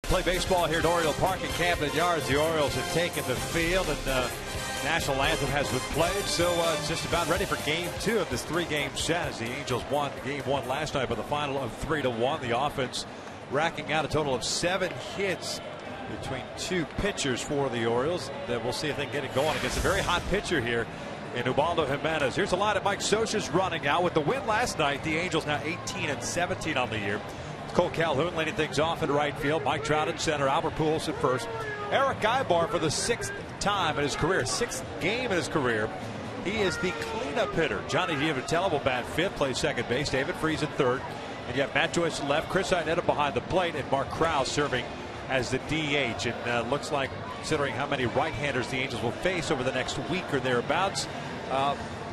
play baseball here at Oriole Park in Camden Yards. The Orioles have taken the field, and the national anthem has been played. So it's just about ready for game 2 of this 3-game set, as the Angels won game 1 last night by the final of 3-1. The offense racking out a total of 7 hits between 2 pitchers for the Orioles. Then we'll see if they can get it going against a very hot pitcher here in Ubaldo Jimenez. Here's a line at Mike Scioscia's running out. With the win last night, the Angels now 18-17 on the year. Cole Calhoun leading things off in right field. Mike Trout at center. Albert Pujols at first. Eric Ibar for the 6th time in his career, 6th game in his career. He is the cleanup hitter. Johnny Giavitello will bat 5th, plays second base. David Freese at 3rd. And you have Matt Joyce at left, Chris Iannetta behind the plate, and Mark Krause serving as the DH. And looks like, considering how many right-handers the Angels will face over the next week or thereabouts,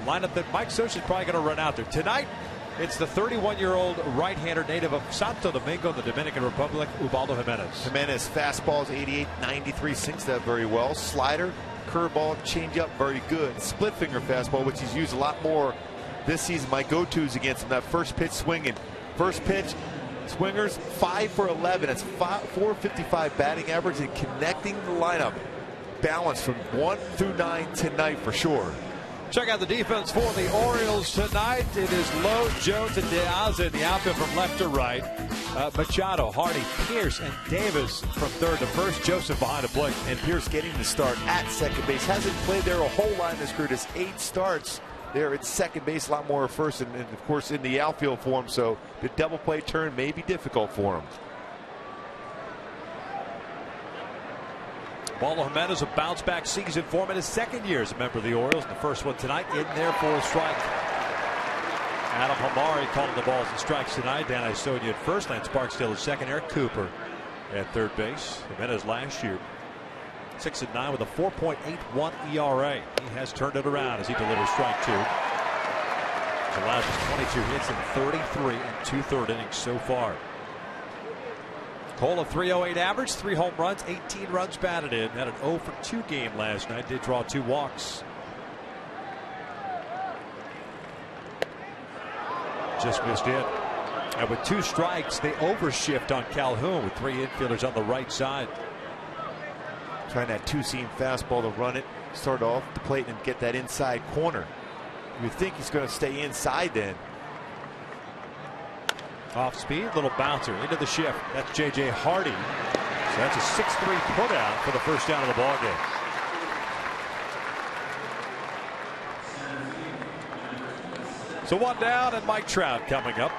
lineup that Mike Scioscia is probably going to run out there. Tonight, it's the 31-year-old right-hander native of Santo Domingo, the Dominican Republic, Ubaldo Jimenez. Jimenez fastball is 88-93, sinks that very well. Slider, curveball, changeup, very good. Split finger fastball, which he's used a lot more this season. My go-tos against him, that first pitch swinging. First pitch, swingers 5 for 11. That's 455 batting average, and connecting the lineup. Balance from 1 through 9 tonight for sure. Check out the defense for the Orioles tonight. It is Lowe, Jones, and Diaz in the outfield from left to right. Machado, Hardy, Pierce, and Davis from 3rd to 1st. Joseph behind the plate. And Pierce getting the start at second base. Hasn't played there a whole lot in his career. Just 8 starts there at second base. A lot more at first, and of course in the outfield for him. So the double play turn may be difficult for him. Ubaldo Jimenez, a bounce-back season for him in his 2nd year as a member of the Orioles. The first one tonight in there for a strike. Adam Hamari calling the balls and strikes tonight. Dan Isonia at first. Lance Barksdale at second. Eric Cooper at third base. Jimenez last year 6-9 with a 4.81 ERA. He has turned it around as he delivers strike 2. He's allowed just 22 hits in 33 and 2/3 innings so far. Cole, a 308 average, 3 home runs, 18 runs batted in. Had an 0 for 2 game last night. Did draw 2 walks. Just missed it. And with 2 strikes, they overshift on Calhoun with 3 infielders on the right side. Trying that 2-seam fastball to run it, start off the plate and get that inside corner. You think he's going to stay inside then. Off speed, little bouncer into the shift. That's J.J. Hardy. So that's a 6-3 put out for the first down of the ball game. So 1 down, and Mike Trout coming up.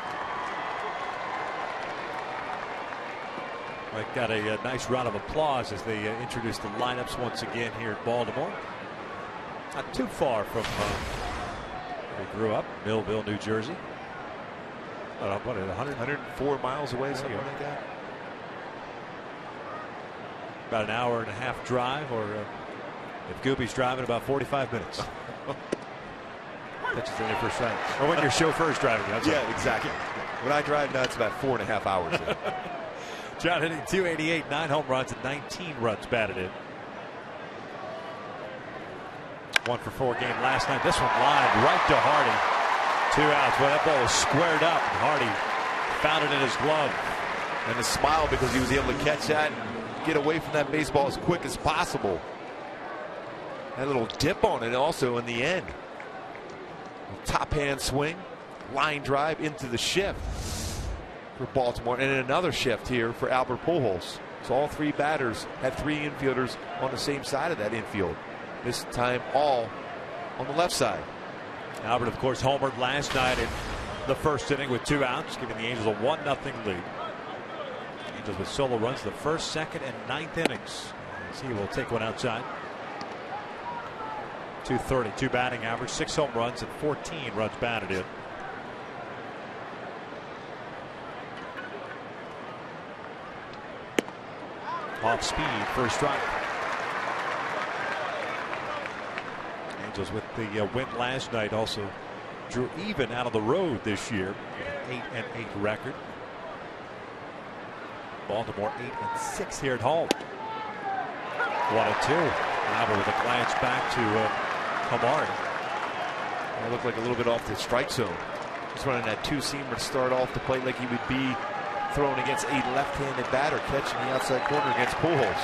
Mike got a nice round of applause as they introduced the lineups once again here at Baltimore. Not too far from where he grew up, Millville, New Jersey. What, 104 miles away, something like that. About an hour and a half drive, or if Goopy's driving, about 45 minutes. That's just the first time. Or when your chauffeur's driving. Yeah, exactly. When I drive now, it's about 4.5 hours. Trout hitting 288, 9 home runs, and 19 runs batted in. 1 for 4 game last night. This one lined right to Hardy. 2 outs. Well, that ball was squared up. Hardy found it in his glove. And a smile because he was able to catch that and get away from that baseball as quick as possible. Had a little dip on it also in the end. Top hand swing, line drive into the shift for Baltimore, and another shift here for Albert Pujols. So all 3 batters had 3 infielders on the same side of that infield. This time all on the left side. Albert, of course, homered last night in the first inning with 2 outs, giving the Angels a 1-0 lead. Angels with solo runs the first, second, and 9th innings. As he will take one outside. 232 batting average, 6 home runs, and 14 runs batted in. Off speed, first strike. Angels with the win last night also drew even out of the road this year. 8-8 record. Baltimore 8-6 here at home. 1-2. Albert with a glance back to Hamari. It looked like a little bit off the strike zone. Just running that 2-seamer to start off the plate like he would be thrown against a left-handed batter, catching the outside corner against Pujols.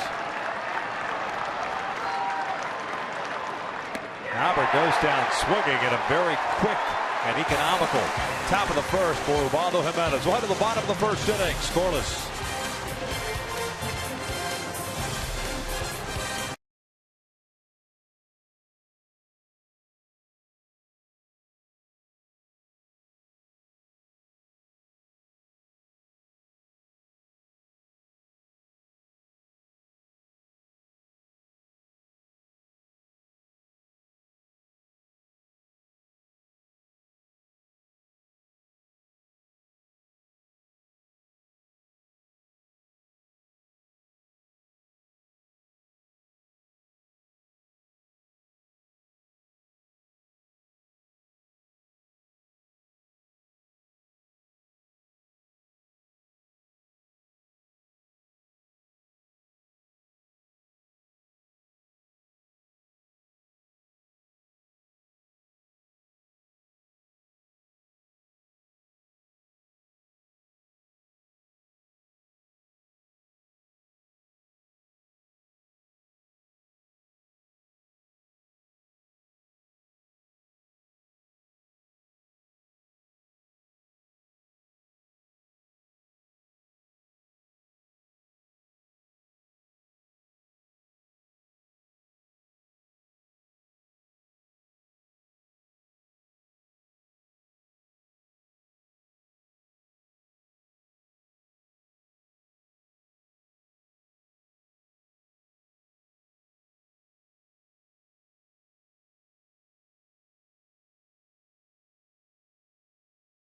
Albert goes down swinging in a very quick and economical top of the first for Ubaldo Jimenez. Right to the bottom of the first inning, scoreless.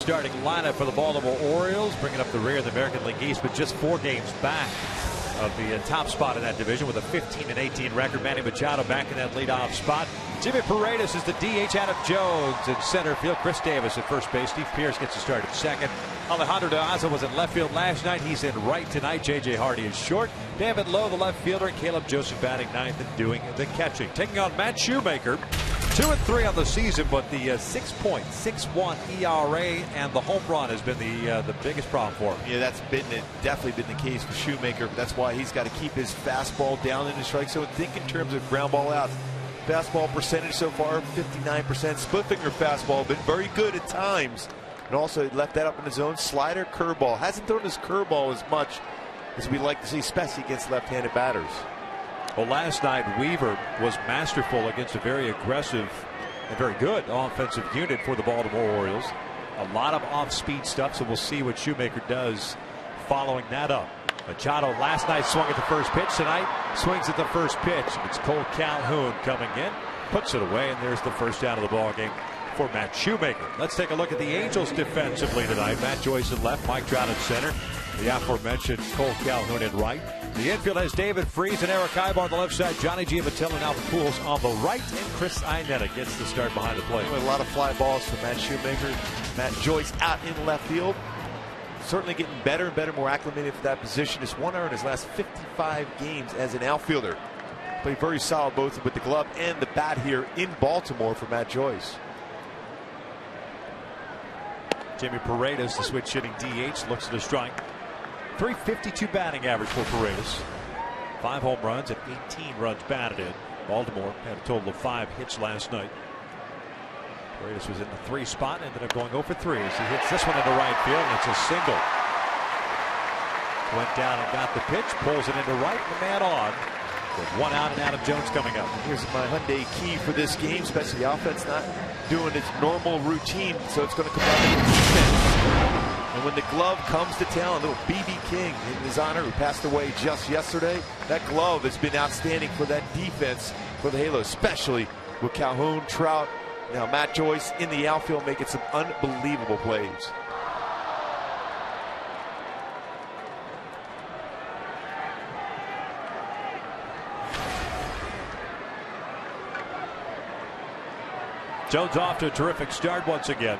Starting lineup for the Baltimore Orioles, bringing up the rear of the American League East, but just 4 games back of the top spot in that division with a 15-18 record. Manny Machado back in that leadoff spot. Jimmy Paredes is the DH. Adam Jones in center field. Chris Davis at first base. Steve Pearce gets to start at second. Alejandro De Aza was at left field last night. He's in right tonight. J.J. Hardy is short. David Lowe, the left fielder, and Caleb Joseph batting ninth and doing the catching. Taking on Matt Shoemaker. 2-3 on the season, but the 6.61 ERA and the home run has been the biggest problem for him. Yeah, that's definitely been the case for Shoemaker. But that's why he's got to keep his fastball down in the strike zone. Think in terms of ground ball outs. Fastball percentage so far, 59%. Split finger fastball, been very good at times. And also left that up in the zone. Slider, curveball. Hasn't thrown his curveball as much as we like to see, especially against left-handed batters. Well, last night Weaver was masterful against a very aggressive and very good offensive unit for the Baltimore Orioles. A lot of off-speed stuff, so we'll see what Shoemaker does following that up. Machado last night swung at the first pitch. Tonight swings at the first pitch. It's Cole Calhoun coming in, puts it away, and there's the first down of the ball game for Matt Shoemaker. Let's take a look at the Angels defensively tonight. Matt Joyce in left, Mike Trout in center. The aforementioned Cole Calhoun in right. The infield has David Freese and Eric Ibar on the left side. Johnny Giamatello and Albert Pujols on the right. And Chris Ainetta gets the start behind the plate. A lot of fly balls for Matt Shoemaker. Matt Joyce out in left field. Certainly getting better and better, more acclimated for that position. Just 1 error in his last 55 games as an outfielder. Played very solid both with the glove and the bat here in Baltimore for Matt Joyce. Jimmy Paredes, the switch hitting DH, looks at a strike. .352 batting average for Paredes. 5 home runs and 18 runs batted in. Baltimore had a total of 5 hits last night. Paredes was in the 3 spot, ended up going 0 for 3 as he hits this one into right field, and it's a single. Went down and got the pitch, pulls it into right, and the man on. With 1 out and Adam Jones coming up. Here's my Hyundai key for this game, especially the offense not doing its normal routine, so it's going to come down to defense. And when the glove comes to town, little B.B. King in his honor, who passed away just yesterday, that glove has been outstanding for that defense for the Halos, especially with Calhoun, Trout, now Matt Joyce in the outfield making some unbelievable plays. Jones off to a terrific start once again.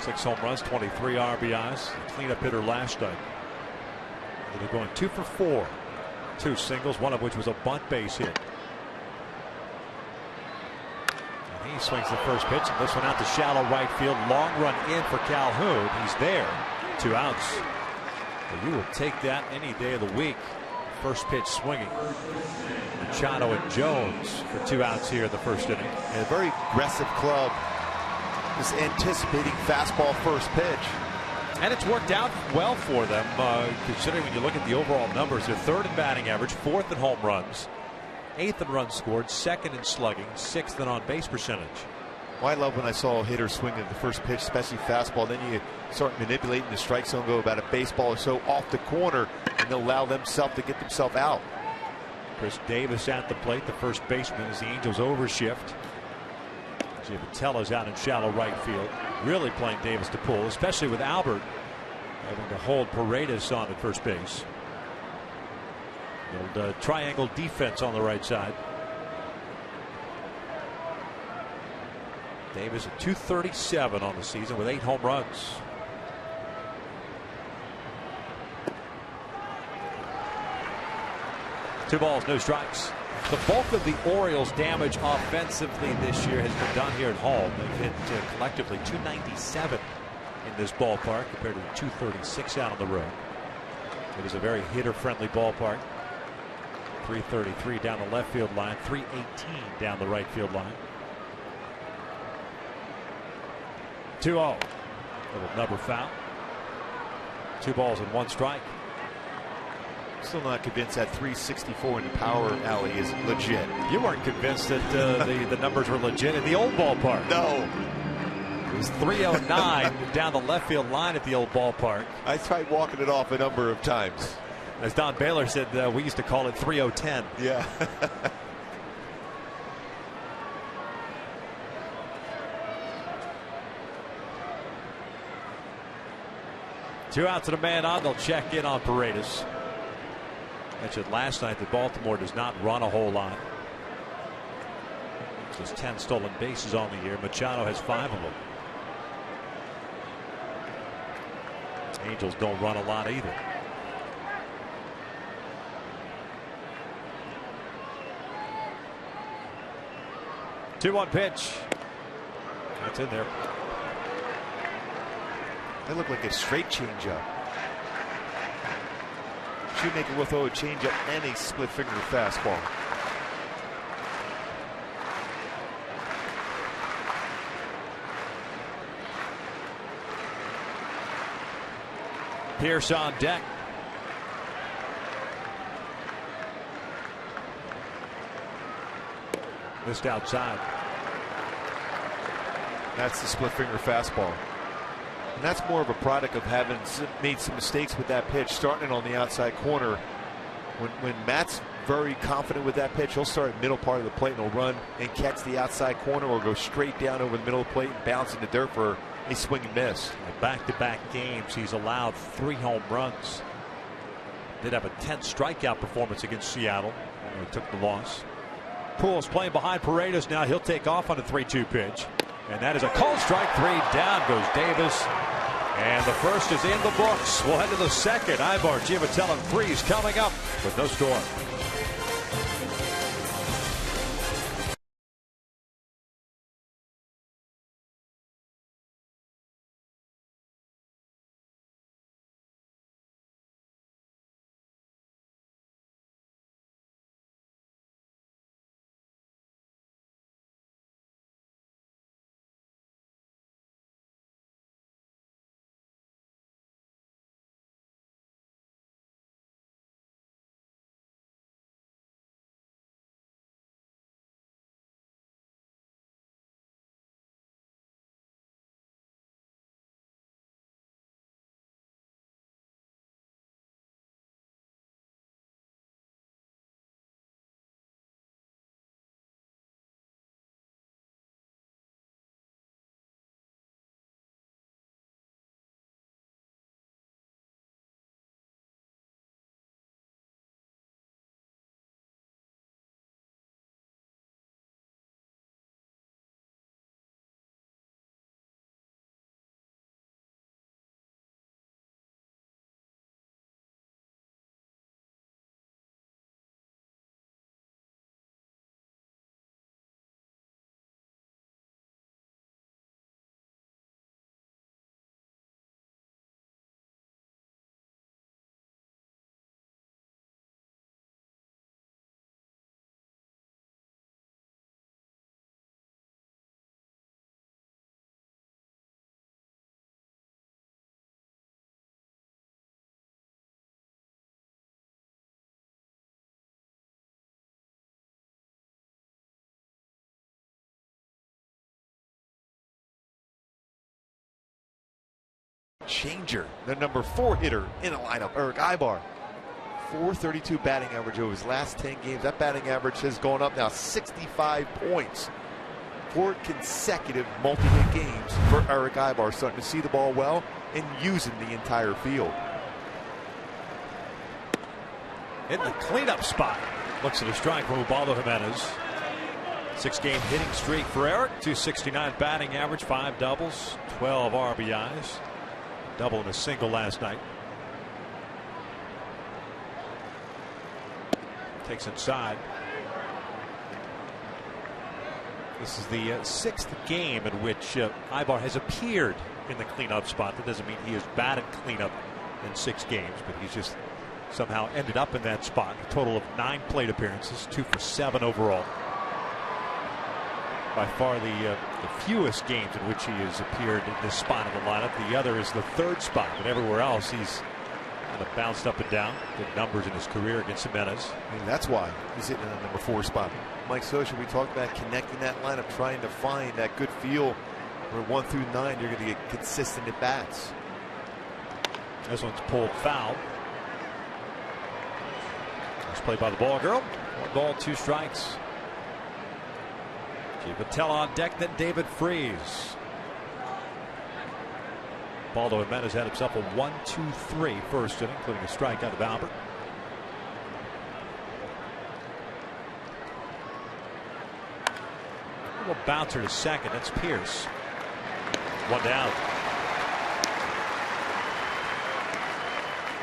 6 home runs, 23 RBIs. Cleanup hitter last night. They're going 2 for 4. 2 singles, one of which was a bunt base hit. And he swings the first pitch, and this one out to shallow right field. Long run in for Calhoun. He's there. 2 outs. Well, you will take that any day of the week. First pitch swinging. Machado and Jones for 2 outs here in the first inning. And a very aggressive club. Just anticipating fastball first pitch. And it's worked out well for them, considering when you look at the overall numbers. They're 3rd in batting average, 4th in home runs, 8th in runs scored, 2nd in slugging, 6th in on base percentage. Well, I love when I saw a hitter swing at the first pitch, especially fastball. Then you start manipulating the strike zone, go about a baseball or so off the corner, and they'll allow themselves to get themselves out. Chris Davis at the plate, the first baseman, as the Angels overshift. Giavatello's out in shallow right field. Really playing Davis to pull, especially with Albert having to hold Paredes on at first base. The old triangle defense on the right side. Davis at 237 on the season with 8 home runs. Two balls, no strikes. The bulk of the Orioles' damage offensively this year has been done here at home. They've hit collectively 297 in this ballpark compared to the 236 out on the road. It is a very hitter-friendly ballpark. 333 down the left field line, 318 down the right field line. 2-0. Little number foul. 2 balls and 1 strike. Still not convinced that 364 in the power alley is legit. You weren't convinced that the numbers were legit in the old ballpark. No. It was 309 down the left field line at the old ballpark. I tried walking it off a number of times. As Don Baylor said, we used to call it 3010. Yeah. Two outs and a man on. They'll check in on Paredes. Mentioned last night that Baltimore does not run a whole lot. Just 10 stolen bases on the year. Machado has 5 of them. Angels don't run a lot either. Two-one pitch. That's in there. That looked like a straight changeup. Shoemaker will throw a changeup and a split finger fastball. Pierce on deck. Missed outside. That's the split finger fastball. And that's more of a product of having made some mistakes with that pitch, starting it on the outside corner. When Matt's very confident with that pitch, he'll start at middle part of the plate and he'll run and catch the outside corner or go straight down over the middle of the plate and bounce in the dirt for a swing and miss. Back-to-back games, he's allowed 3 home runs. Did have a 10 strikeout performance against Seattle when he took the loss. Pujols playing behind Paredes now. He'll take off on a 3-2 pitch. And that is a called strike. 3 down goes Davis. And the first is in the books. We'll head to the second. Ibar, Giavatello, and Freese coming up with no score. changer, the number 4 hitter in the lineup, Eric Ibar. 432 batting average over his last 10 games. That batting average has gone up now 65 points. 4 consecutive multi-hit games for Eric Ibar, starting to see the ball well and using the entire field. In the cleanup spot. Looks at a strike from Ubaldo Jimenez. 6-game hitting streak for Eric. 269 batting average, 5 doubles, 12 RBIs. Double and a single last night. Takes inside. This is the 6th game in which Ibar has appeared in the cleanup spot. That doesn't mean he has batted cleanup in 6 games, but he's just somehow ended up in that spot. A total of 9 plate appearances, 2 for 7 overall. By far the fewest games in which he has appeared in this spot of the lineup. The other is the 3rd spot, but everywhere else he's kind of bounced up and down. Good numbers in his career against Jimenez. And that's why he's hitting in the number 4 spot. Mike Scioscia, we talked about connecting that lineup, trying to find that good feel where 1 through 9 you're going to get consistent at bats. This one's pulled foul. Nice play by the ball girl. 1 ball, 2 strikes. Giavotella on deck, then David Freese. Baldo Jimenez had himself a 1-2-3 first inning, including a strikeout of Albert. A little bouncer to second. That's Pierce. 1 down.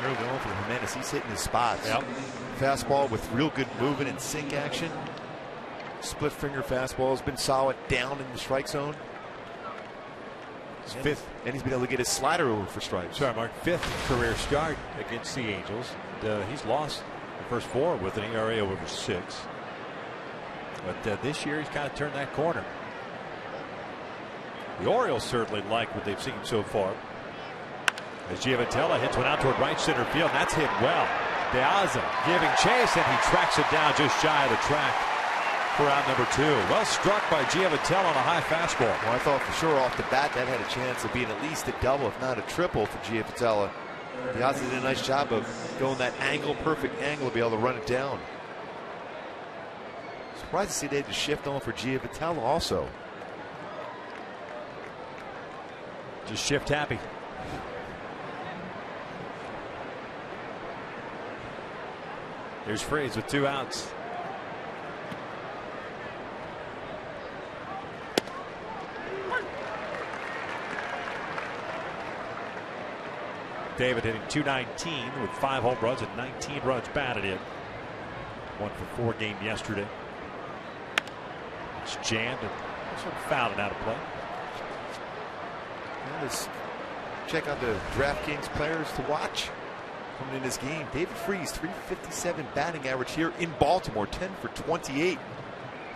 Real going for Jimenez. He's hitting his spots. Yep. Fastball with real good movement and sink action. Split finger fastball has been solid down in the strike zone. His 5th. And he's been able to get his slider over for strikes. Sorry, Mark. 5th career start against the Angels. He's lost the first 4 with an ERA over 6. But this year he's kind of turned that corner. The Orioles certainly like what they've seen so far. As Giavotella hits one out toward right center field, and that's hit well. Deaza giving chase, and he tracks it down just shy of the track for out number 2. Well struck by Giavotella on a high fastball. Well, I thought for sure off the bat that had a chance of being at least a double, if not a triple, for Giavotella. Deaza did a nice job of going that angle, perfect angle, to be able to run it down. Surprised to see they had to shift on for Giavotella also. Just shift happy. There's Freese with 2 outs. David hitting .219 with 5 home runs and 19 runs batted in. 1 for 4 game yesterday. It's jammed and sort of fouled and out of play. Let's check out the DraftKings players to watch coming in this game. David Freese, .357 batting average here in Baltimore, 10 for 28.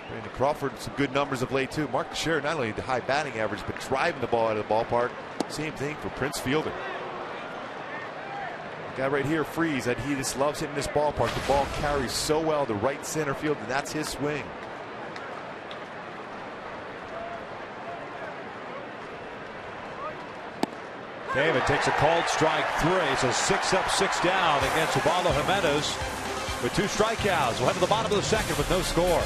Brandon Crawford, some good numbers of late too. Mark Teixeira, not only the high batting average, but driving the ball out of the ballpark. Same thing for Prince Fielder. Guy right here, Freese, that he just loves hitting this ballpark. The ball carries so well to right center field, and that's his swing. David takes a called strike 3. So 6 up, 6 down against Ubaldo Jimenez with 2 strikeouts. We'll head to the bottom of the 2nd with no score.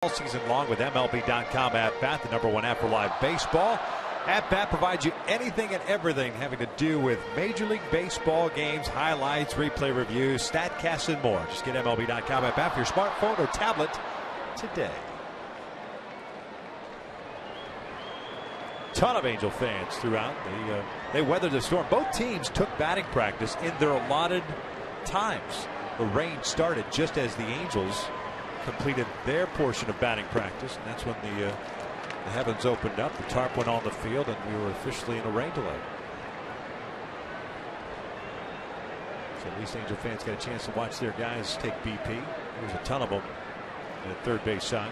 all season long with MLB.com At Bat, the #1 app for live baseball. At Bat provides you anything and everything having to do with Major League Baseball games, highlights, replay reviews, StatCasts, and more. Just get MLB.com At Bat for your smartphone or tablet today. Ton of Angel fans throughout. They weathered the storm. Both teams took batting practice in their allotted times. The rain started just as the Angels completed their portion of batting practice, and that's when the heavens opened up. The tarp went on the field, and we were officially in a rain delay. So at least Angel fans got a chance to watch their guys take BP. There's a ton of them at third base side.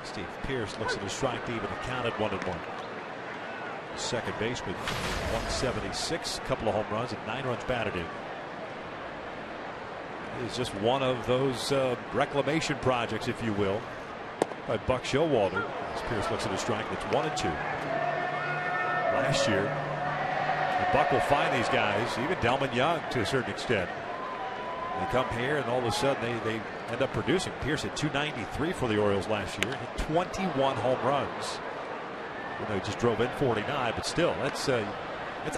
Steve Pearce looks at his strike to even the count at 1-1. Second baseman, 176, a couple of home runs and 9 runs batted in. It's just one of those reclamation projects, if you will, by Buck Showalter. As Pearce looks at his strike, it's 1-2. Last year, Buck will find these guys, even Delman Young to a certain extent. They come here and all of a sudden they end up producing. Pearce at 293 for the Orioles last year, hit 21 home runs. You know, he just drove in 49, but still, that's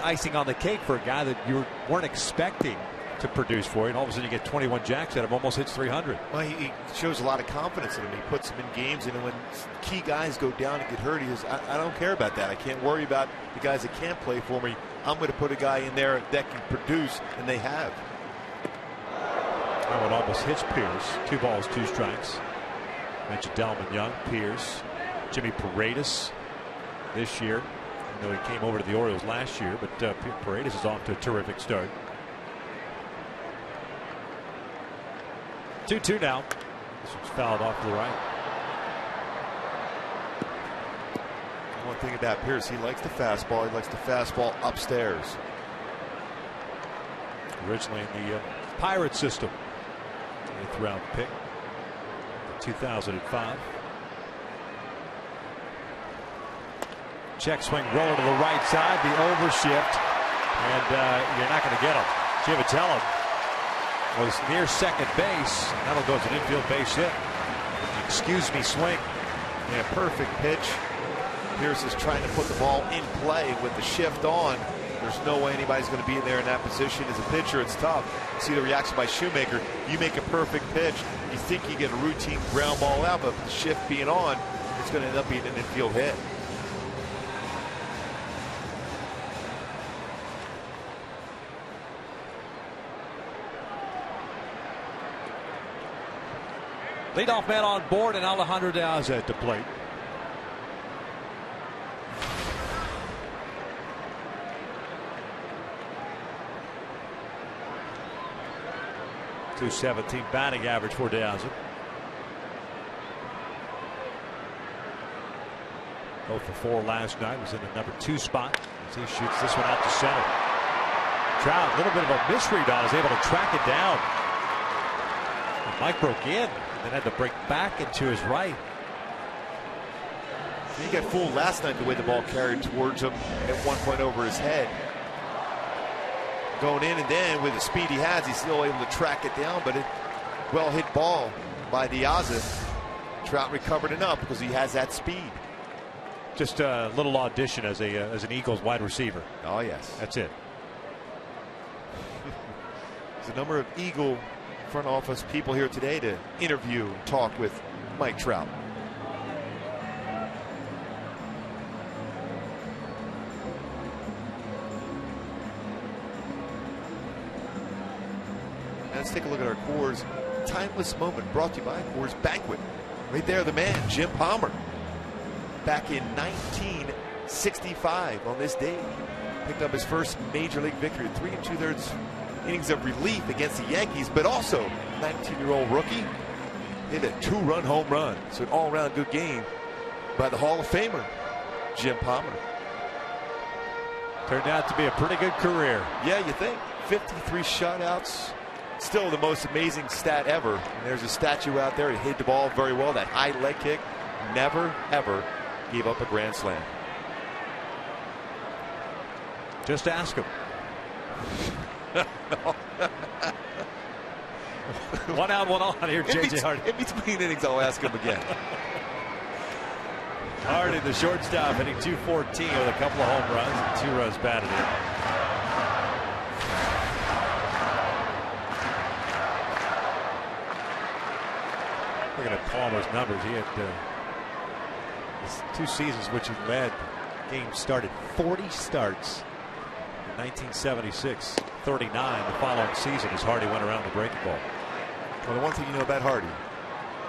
icing on the cake for a guy that you weren't expecting to produce for you, and all of a sudden you get 21 jacks out of him, almost hits 300. Well, he shows a lot of confidence in him. He puts them in games, and when key guys go down and get hurt, he says, I don't care about that. I can't worry about the guys that can't play for me. I'm going to put a guy in there that can produce, and they have. That one almost hits Pearce. 2 balls, 2 strikes. Mentioned Delman Young, Pearce, Jimmy Paredes this year. I know he came over to the Orioles last year, but Paredes is off to a terrific start. 2-2 now. This one's fouled off to the right. One thing about Pearce, he likes the fastball. He likes the fastball upstairs. Originally in the Pirate system. 8th round pick. 2005. Check swing roller to the right side. The overshift. And you're not going to get him. Givatello was near second base. That'll go to an infield base hit. Excuse me, swing. Yeah, perfect pitch. Pearce is trying to put the ball in play with the shift on. There's no way anybody's going to be in there in that position. As a pitcher, it's tough. See the reaction by Shoemaker. You make a perfect pitch. You think you get a routine ground ball out, but with the shift being on, it's going to end up being an infield hit. Leadoff man on board, and Alejandro Diaz at the plate. .217 batting average for Diaz. 0 for 4 last night. Was in the #2 spot as he shoots this one out to center. Trout, a little bit of a misread on, is able to track it down. And Mike broke in, and then had to break back into his right. He got fooled last night the way the ball carried towards him at one point over his head. Going in, and then with the speed he has, he's still able to track it down, but well hit ball by Diaz. Trout recovered enough because he has that speed. Just a little audition as an Eagles wide receiver. Oh yes, that's it. There's a number of Eagle front office people here today to interview and talk with Mike Trout. Let's take a look at our Coors Timeless Moment, brought to you by Coors Banquet. Right there, the man, Jim Palmer. Back in 1965 on this day, picked up his first major league victory, 3 2/3 innings of relief against the Yankees, but also 19-year-old rookie hit a 2-run home run. So an all-around good game by the Hall of Famer, Jim Palmer. Turned out to be a pretty good career. Yeah, you think. 53 shutouts. Still the most amazing stat ever. And there's a statue out there. He hit the ball very well. That high leg kick. Never, ever gave up a grand slam. Just ask him. One out, one on here, J.J. Hardy. In between innings, I'll ask him again. Hardy, the shortstop, hitting .214 with a couple of home runs and 2 runs batted in. Looking at Palmer's numbers, he had 2 seasons which he led games started. 40 starts in 1976, 39 the following season as Hardy went around the breaking ball. Well, the one thing you know about Hardy,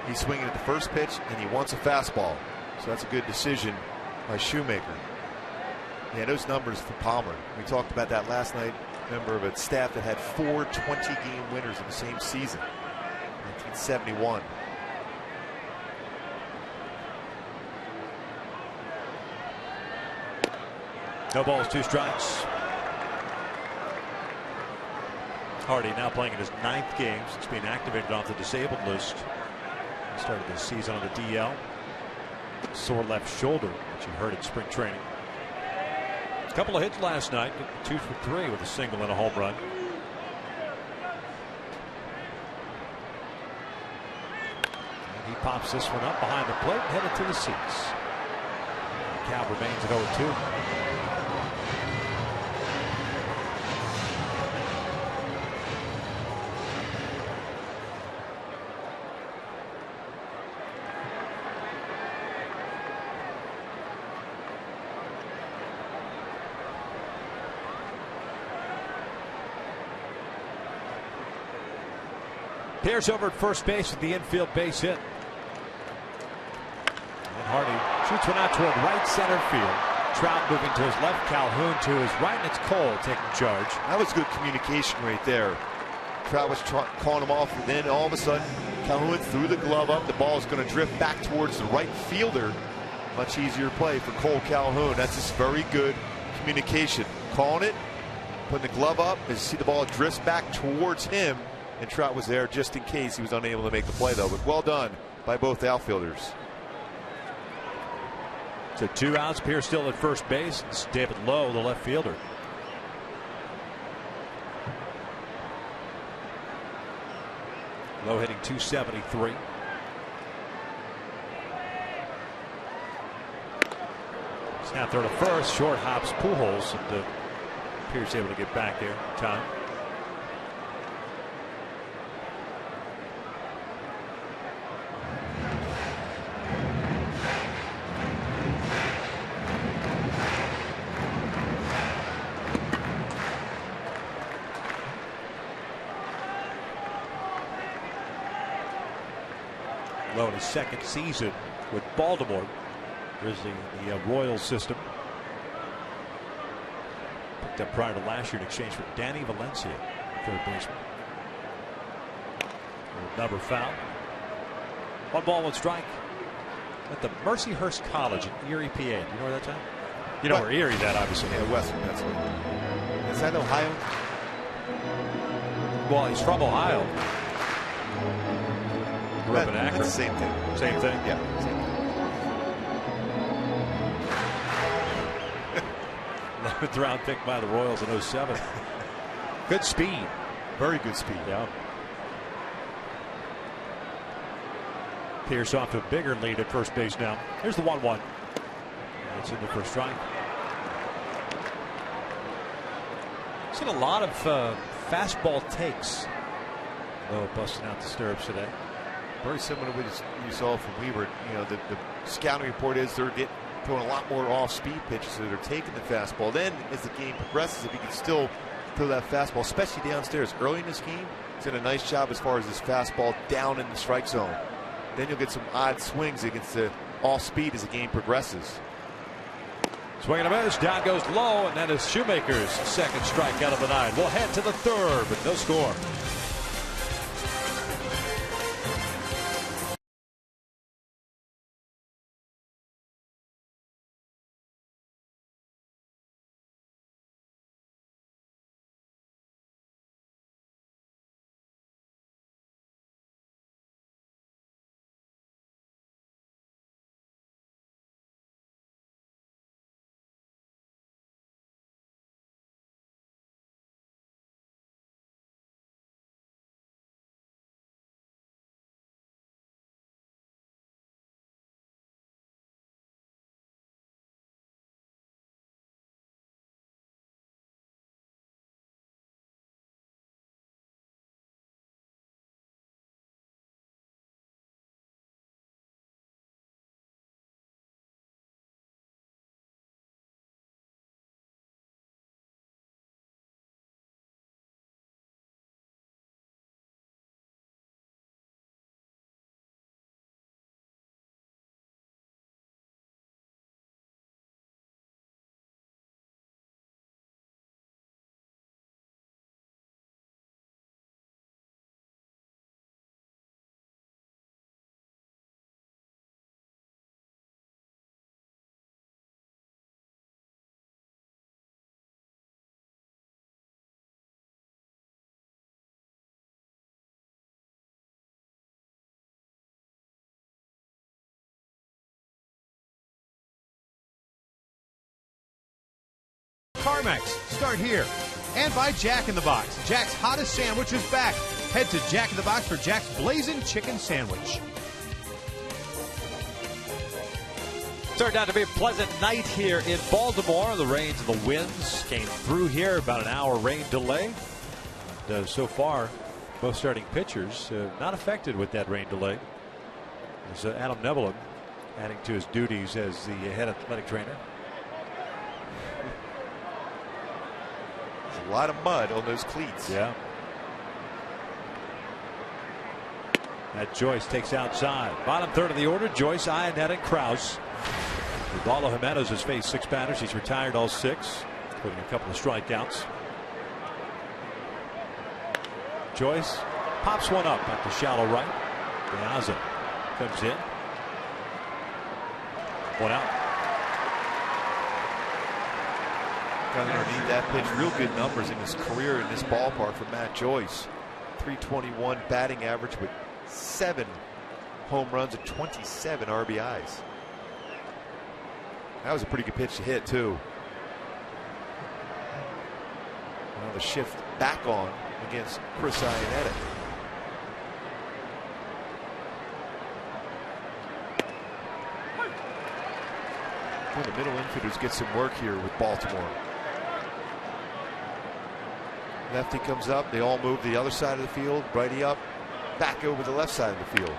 he's swinging at the first pitch and he wants a fastball. So that's a good decision by Shoemaker. Yeah, those numbers for Palmer. We talked about that last night. Member of a staff that had 4 20-game winners in the same season. 1971. No balls, 2 strikes. Hardy now playing in his 9th game since being activated off the disabled list. He started this season on the DL. Sore left shoulder, which he hurt in spring training. A couple of hits last night, 2 for 3 with a single and a home run. And he pops this one up behind the plate, headed to the seats. The count remains at 0-2. Pierce over at first base with the infield base hit. And Hardy shoots one out toward right center field. Trout moving to his left, Calhoun to his right, and it's Cole taking charge. That was good communication right there. Trout was calling him off, and then all of a sudden, Calhoun threw the glove up. The ball is going to drift back towards the right fielder. Much easier play for Cole Calhoun. That's just very good communication. Calling it, putting the glove up, as you see the ball drifts back towards him. And Trout was there just in case he was unable to make the play, though. But well done by both outfielders. So 2 outs. Pierce still at first base. It's David Lowe, the left fielder. Lowe hitting .273. Snap throw to first. Short hops Pujols. And Pierce able to get back there in time. Lowe in his 2nd season with Baltimore, Grizzly in the Royals system. Picked up prior to last year in exchange for Danny Valencia, third baseman. Number foul. 1 ball, 1 strike. At the Mercyhurst College in Erie, PA. Do you know where that's at? You know where Erie's at, obviously. Yeah, Western Pennsylvania. Is that Ohio? Well, he's from Ohio. Grew up in Akron. That's the same thing. Same thing? Yeah, same thing. 11th round pick by the Royals in 07. Good speed. Very good speed. Yeah. Pierce off to a bigger lead at first base now. Here's the 1-1. It's in the first strike. Seen a lot of fastball takes. Lowe busting out the stirrups today. Very similar to what you saw from Weaver. You know, the scouting report is they're throwing a lot more off-speed pitches, so they're taking the fastball. Then, as the game progresses, if he can still throw that fastball, especially downstairs early in this game, he's done a nice job as far as his fastball down in the strike zone. Then you'll get some odd swings against the off-speed as the game progresses. Swing and a miss. Down goes Lowe, and that is Shoemaker's 2nd strikeout of the night. We'll head to the 3rd, but no score. CarMax. Start here. And by Jack in the Box. Jack's hottest sandwich is back. Head to Jack in the Box for Jack's Blazing Chicken Sandwich. Turned out to be a pleasant night here in Baltimore. The rains and the winds came through here. About an hour rain delay. And, so far, both starting pitchers not affected with that rain delay. There's Adam Neville adding to his duties as the head athletic trainer. There's a lot of mud on those cleats. Yeah. That Joyce takes outside. Bottom third of the order, Joyce, Ionetta, and Krause. Ubaldo Jimenez has faced 6 batters. He's retired all 6, including a couple of strikeouts. Joyce pops one up at the shallow right. Piazza comes in. 1 out. Kind of underneath that pitch. Real good numbers in his career in this ballpark for Matt Joyce. .321 batting average with 7 home runs and 27 RBIs. That was a pretty good pitch to hit, too. Now the shift back on against Chris Ionetta. Well, the middle infielders get some work here with Baltimore. Lefty comes up. They all move to the other side of the field. Righty up. Back over the left side of the field.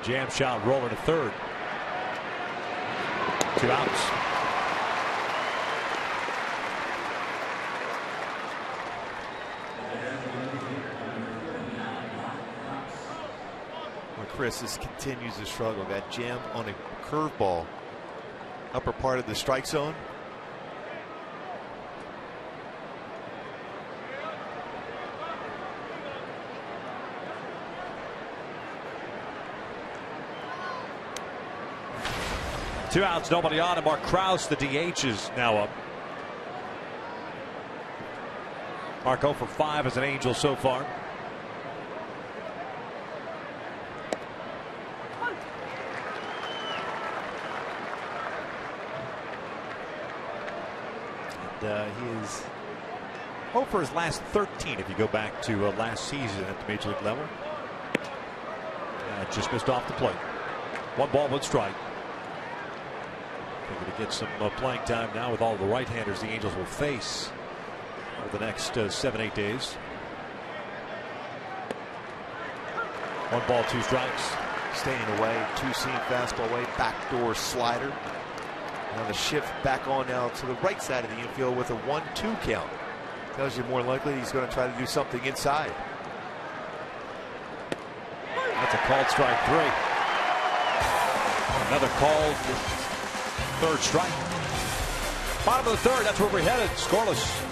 Jam shot rolling to third. 2 outs. Well, Chris continues to struggle. Got jammed on a curveball. Upper part of the strike zone. Two outs, nobody on, and Mark Krause, the DH, is now up. Mark 0 for 5 as an Angel so far. And he is 0 for his last 13 if you go back to last season at the major league level. Just missed off the plate. 1 ball, 1 strike. Looking to get some playing time now with all the right-handers the Angels will face over the next 7-8 days. 1 ball, 2 strikes. Staying away, 2-seam fastball away, backdoor slider. Now the shift back on now to the right side of the infield with a 1-2 count. Tells you more likely he's going to try to do something inside. That's a called strike 3. Another called 3rd strike. Bottom of the 3rd, that's where we're headed. Scoreless.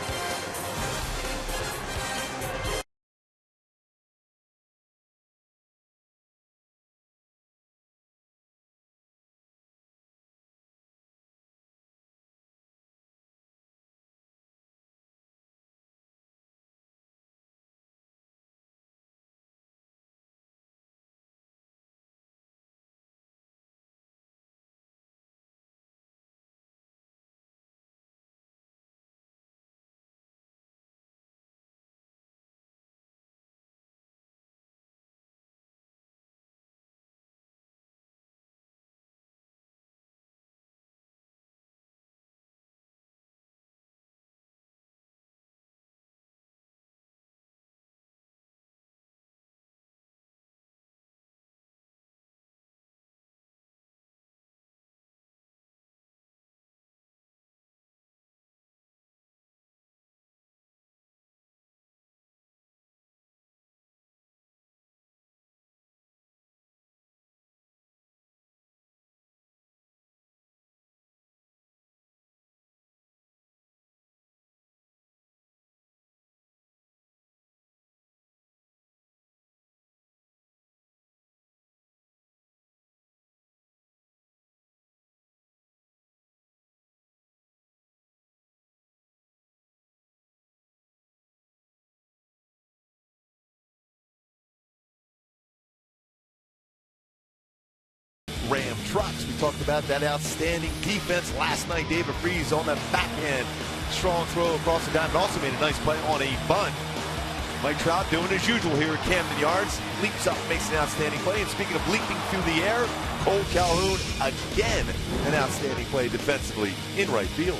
trucks. We talked about that outstanding defense last night. David Freese on that backhand strong throw across the diamond. Also made a nice play on a bunt. Mike Trout doing as usual here at Camden Yards. Leaps up, makes an outstanding play. And speaking of leaping through the air, Cole Calhoun again an outstanding play defensively in right field.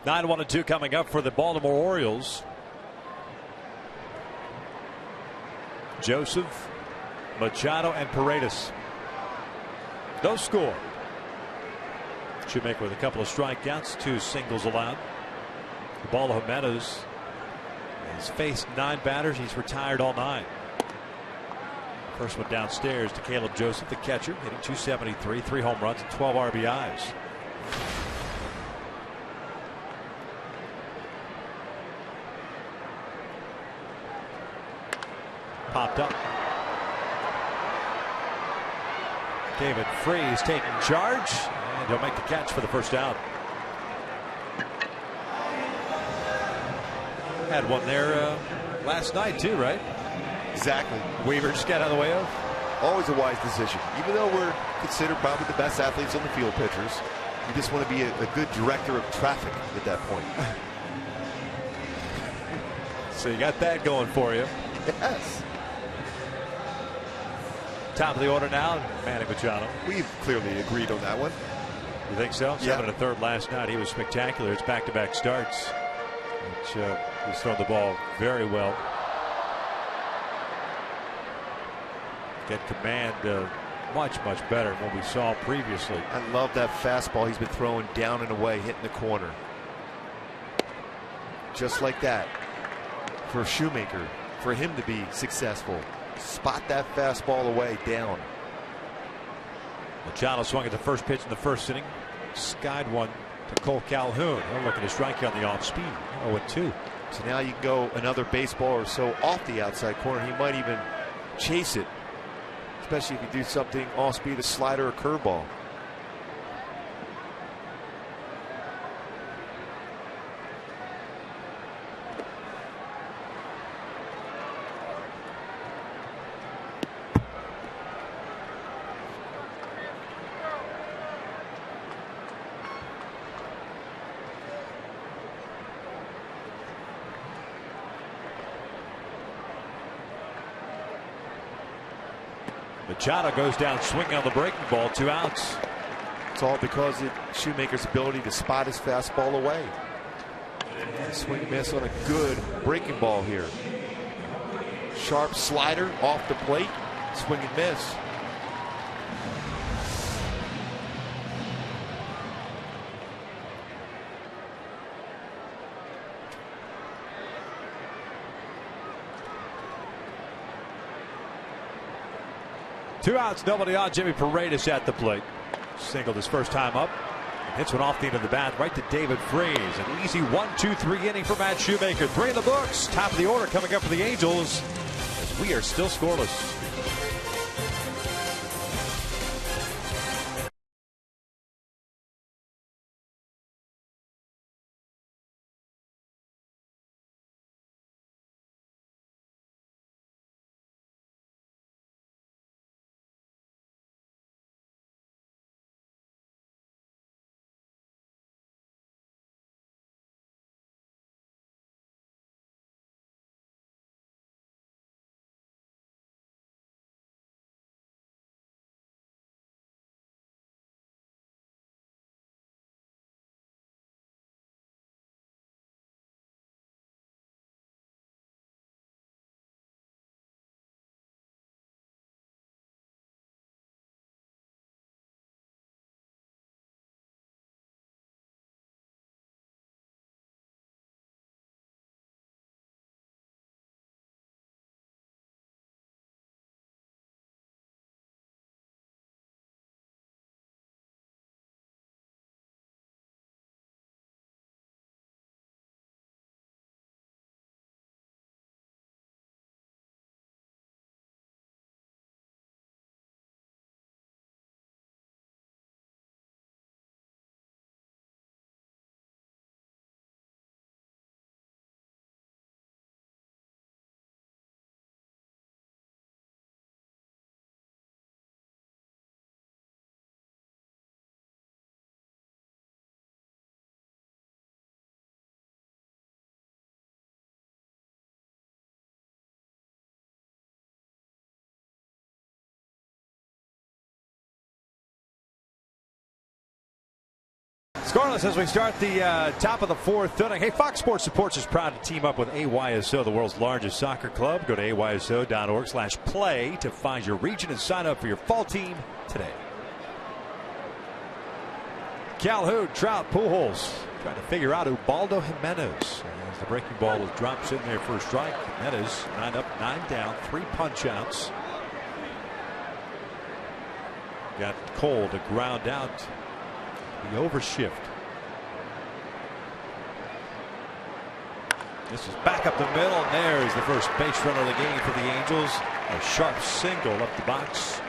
9-1-2 coming up for the Baltimore Orioles. Joseph, Machado, and Paredes. No score. Shoemaker with a couple of strikeouts, 2 singles allowed. The ball of Jimenez has faced 9 batters. He's retired all 9. First one downstairs to Caleb Joseph, the catcher, hitting .273, 3 home runs, and 12 RBIs. Popped up. David Freese taking charge, and he'll make the catch for the first out. Had one there last night too, right? Exactly. Weaver just got out of the way of. Always a wise decision. Even though we're considered probably the best athletes on the field, pitchers, you just want to be a good director of traffic at that point. So you got that going for you. Yes. Top of the order now, Manny Machado. We've clearly agreed on that one. You think so? Yeah. 7 1/3 last night. He was spectacular. It's back-to-back starts. Which, he's thrown the ball very well. Get command much better than what we saw previously. I love that fastball he's been throwing down and away, hitting the corner. Just like that. For Shoemaker, for him to be successful. Spot that fastball away, down. Machado swung at the first pitch in the first inning. Skied one to Cole Calhoun. He'll look at a strike on the off speed. 0-2. So now you can go another baseball or so off the outside corner. He might even chase it, especially if you do something off speed, a slider or curveball. Machado goes down swinging on the breaking ball, 2 outs. It's all because of Shoemaker's ability to spot his fastball away. Swing and miss on a good breaking ball here. Sharp slider off the plate, swing and miss. Two outs, nobody on. Jimmy Paredes at the plate. Singled his first time up. Hits one off the end of the bat right to David Freese. An easy 1-2-3 inning for Matt Shoemaker. 3 in the books. Top of the order coming up for the Angels as we are still scoreless. Scoreless as we start the top of the fourth inning. Hey, Fox Sports Supports is proud to team up with AYSO, the world's largest soccer club. Go to ayso.org/play to find your region and sign up for your fall team today. Calhoun, Trout, Pujols trying to figure out Ubaldo Jimenez. As the breaking ball drops in there for a strike. Jimenez 9 up, 9 down, 3 punch outs. Got Cole to ground out the overshift. This is back up the middle, and there's the first base runner of the game for the Angels. A sharp single up the box.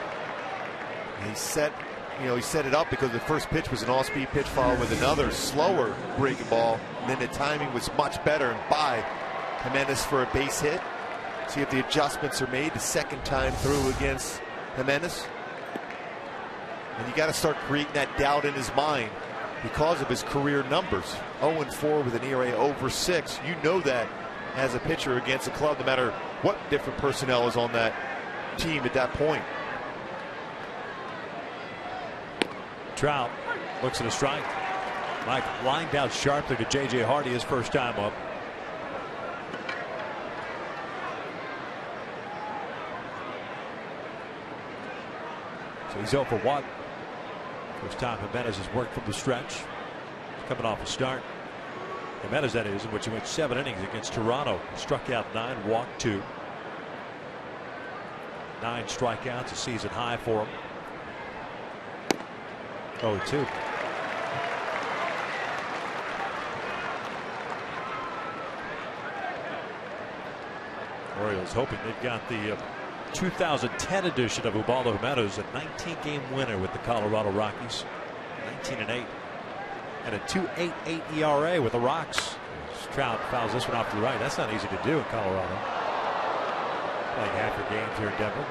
He set it up because the first pitch was an all-speed pitch followed with another slower breaking ball. And then the timing was much better, and by Jimenez for a base hit. See if the adjustments are made the second time through against Jimenez. And you got to start creating that doubt in his mind because of his career numbers. 0-4 with an ERA over 6. You know that as a pitcher against a club, no matter what different personnel is on that team at that point. Trout looks at a strike. Mike lined out sharply to J.J. Hardy his first time up. So he's 0 for 1. First time Jimenez has worked from the stretch. He's coming off a start. Jimenez, that is, in which he went 7 innings against Toronto. Struck out 9, walked 2. 9 strikeouts, a season high for him. 0-2. Orioles hoping they've got the 2010 edition of Ubaldo Jimenez, a 19-game winner with the Colorado Rockies, 19-8, and a 2.88 ERA with the Rocks. Trout fouls this one off to the right. That's not easy to do in Colorado. Playing half your games here in Denver.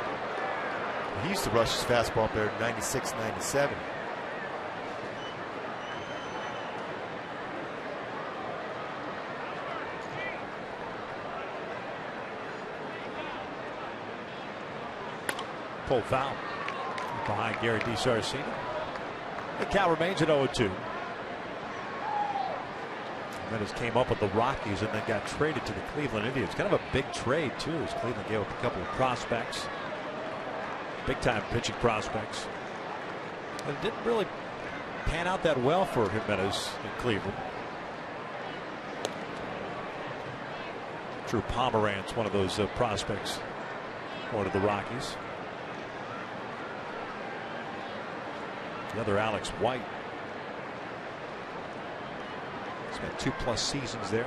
He used to rush his fastball there in 96, 97. Pulled foul behind Gary DiSarcina. The count remains at 0-2. Jimenez came up with the Rockies and then got traded to the Cleveland Indians. Kind of a big trade too, as Cleveland gave up a couple of prospects, big time pitching prospects. And it didn't really pan out that well for Jimenez in Cleveland. Drew Pomeranz, one of those prospects, going to the Rockies. The other, Alex White. He's got 2+ seasons there.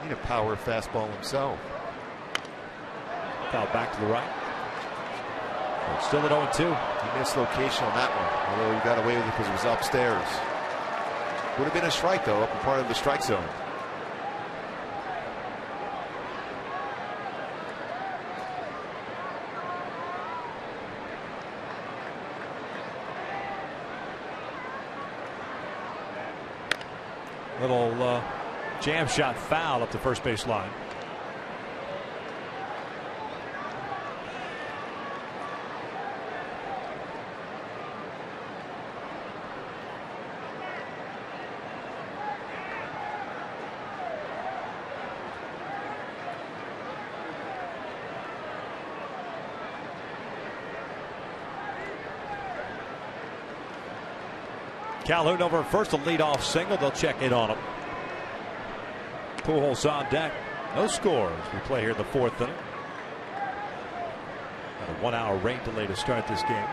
Need a power fastball himself. Foul back to the right. But still at 0-2. He missed location on that one, although he got away with it because it was upstairs. Would have been a strike though, up in part of the strike zone. Little jam shot foul up the first base line. Calhoun over first, a leadoff single. They'll check in on him. Pujols on deck. No scores. We play here in the fourth inning. Got a 1-hour rain delay to start this game.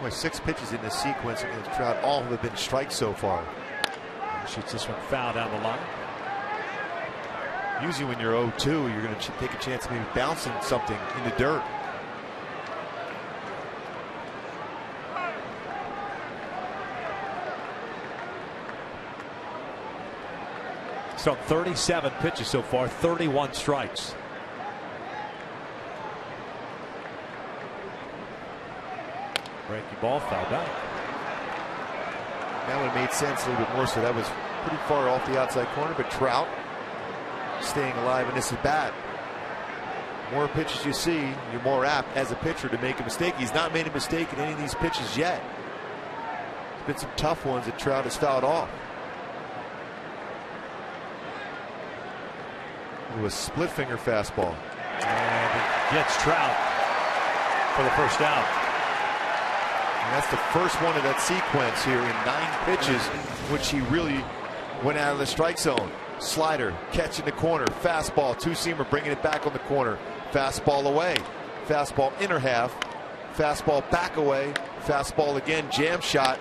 Boy, 6 pitches in this sequence against Trout. All have been strikes so far. Shoots this one foul down the line. Usually when you're 0-2, you're going to take a chance of maybe bouncing something in the dirt. So 37 pitches so far, 31 strikes. Breaking ball, foul back. That one made sense a little bit more, so that was pretty far off the outside corner, but Trout staying alive in this at bat. More pitches you see, you're more apt as a pitcher to make a mistake. He's not made a mistake in any of these pitches yet. been some tough ones that Trout has fouled off. It was split finger fastball. And it gets Trout for the first out. And that's the first one of that sequence here in 9 pitches, which he really went out of the strike zone. Slider, catch in the corner, fastball, two-seamer, bringing it back on the corner. Fastball away, fastball inner half, fastball back away, fastball again, jam shot,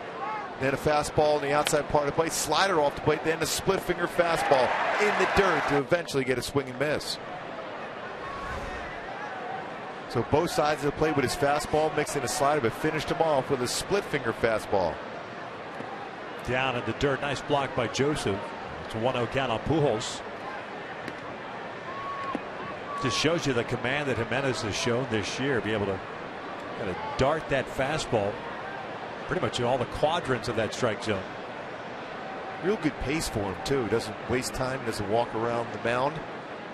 then a fastball on the outside part of the plate, slider off the plate, then a split finger fastball in the dirt to eventually get a swing and miss. So both sides of the plate with his fastball mixed in a slider, but finished him off with a split finger fastball. Down in the dirt, nice block by Joseph. It's a 1-0 count on Pujols. Just shows you the command that Jimenez has shown this year. Be able to kind of dart that fastball pretty much in all the quadrants of that strike zone. Real good pace for him too. Doesn't waste time, doesn't walk around the mound,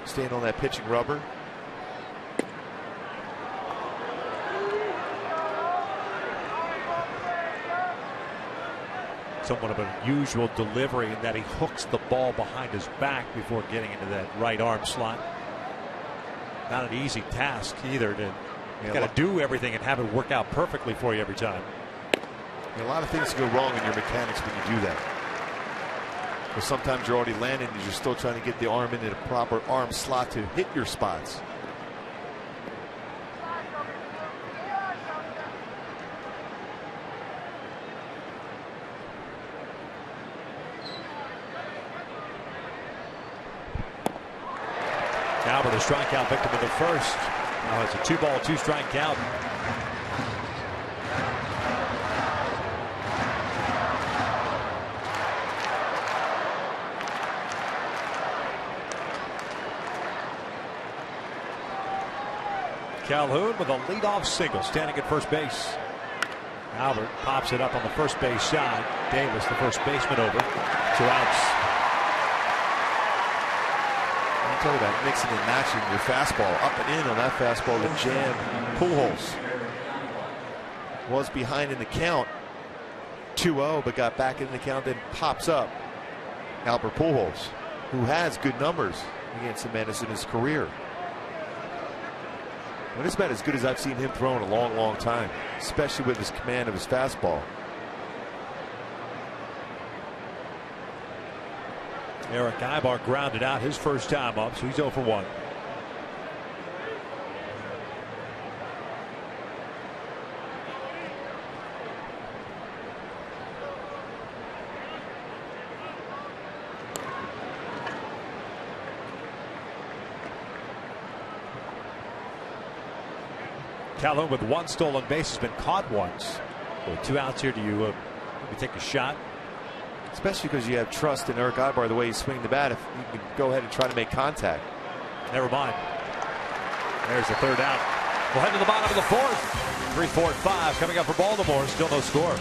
staying on that pitching rubber. Somewhat of an unusual delivery in that he hooks the ball behind his back before getting into that right arm slot. Not an easy task either. You got to do everything and have it work out perfectly for you every time. A lot of things go wrong in your mechanics when you do that. Because sometimes you're already landing and you're still trying to get the arm into the proper arm slot to hit your spots. Now with a strikeout victim in the first. Now it's a 2-ball, 2-strike count. Calhoun with a leadoff single, standing at first base. Albert pops it up on the first base side. Davis, the first baseman, over. 2 outs. I tell you about mixing and matching your fastball up and in on that fastball to jam. Pujols was behind in the count, 2-0, but got back in the count, then pops up. Albert Pujols, who has good numbers against the menace in his career. But it's about as good as I've seen him throw in a long, long time, especially with his command of his fastball. Eric Ibar grounded out his first time up, so he's 0 for 1. Calhoun with 1 stolen base, has been caught once. With 2 outs here, do you maybe take a shot? Especially because you have trust in Eric Ibar, the way he's swinging the bat. If you can go ahead and try to make contact. Never mind. There's the 3rd out. We'll head to the bottom of the 4th. 3, 4, 5 coming up for Baltimore. Still no score.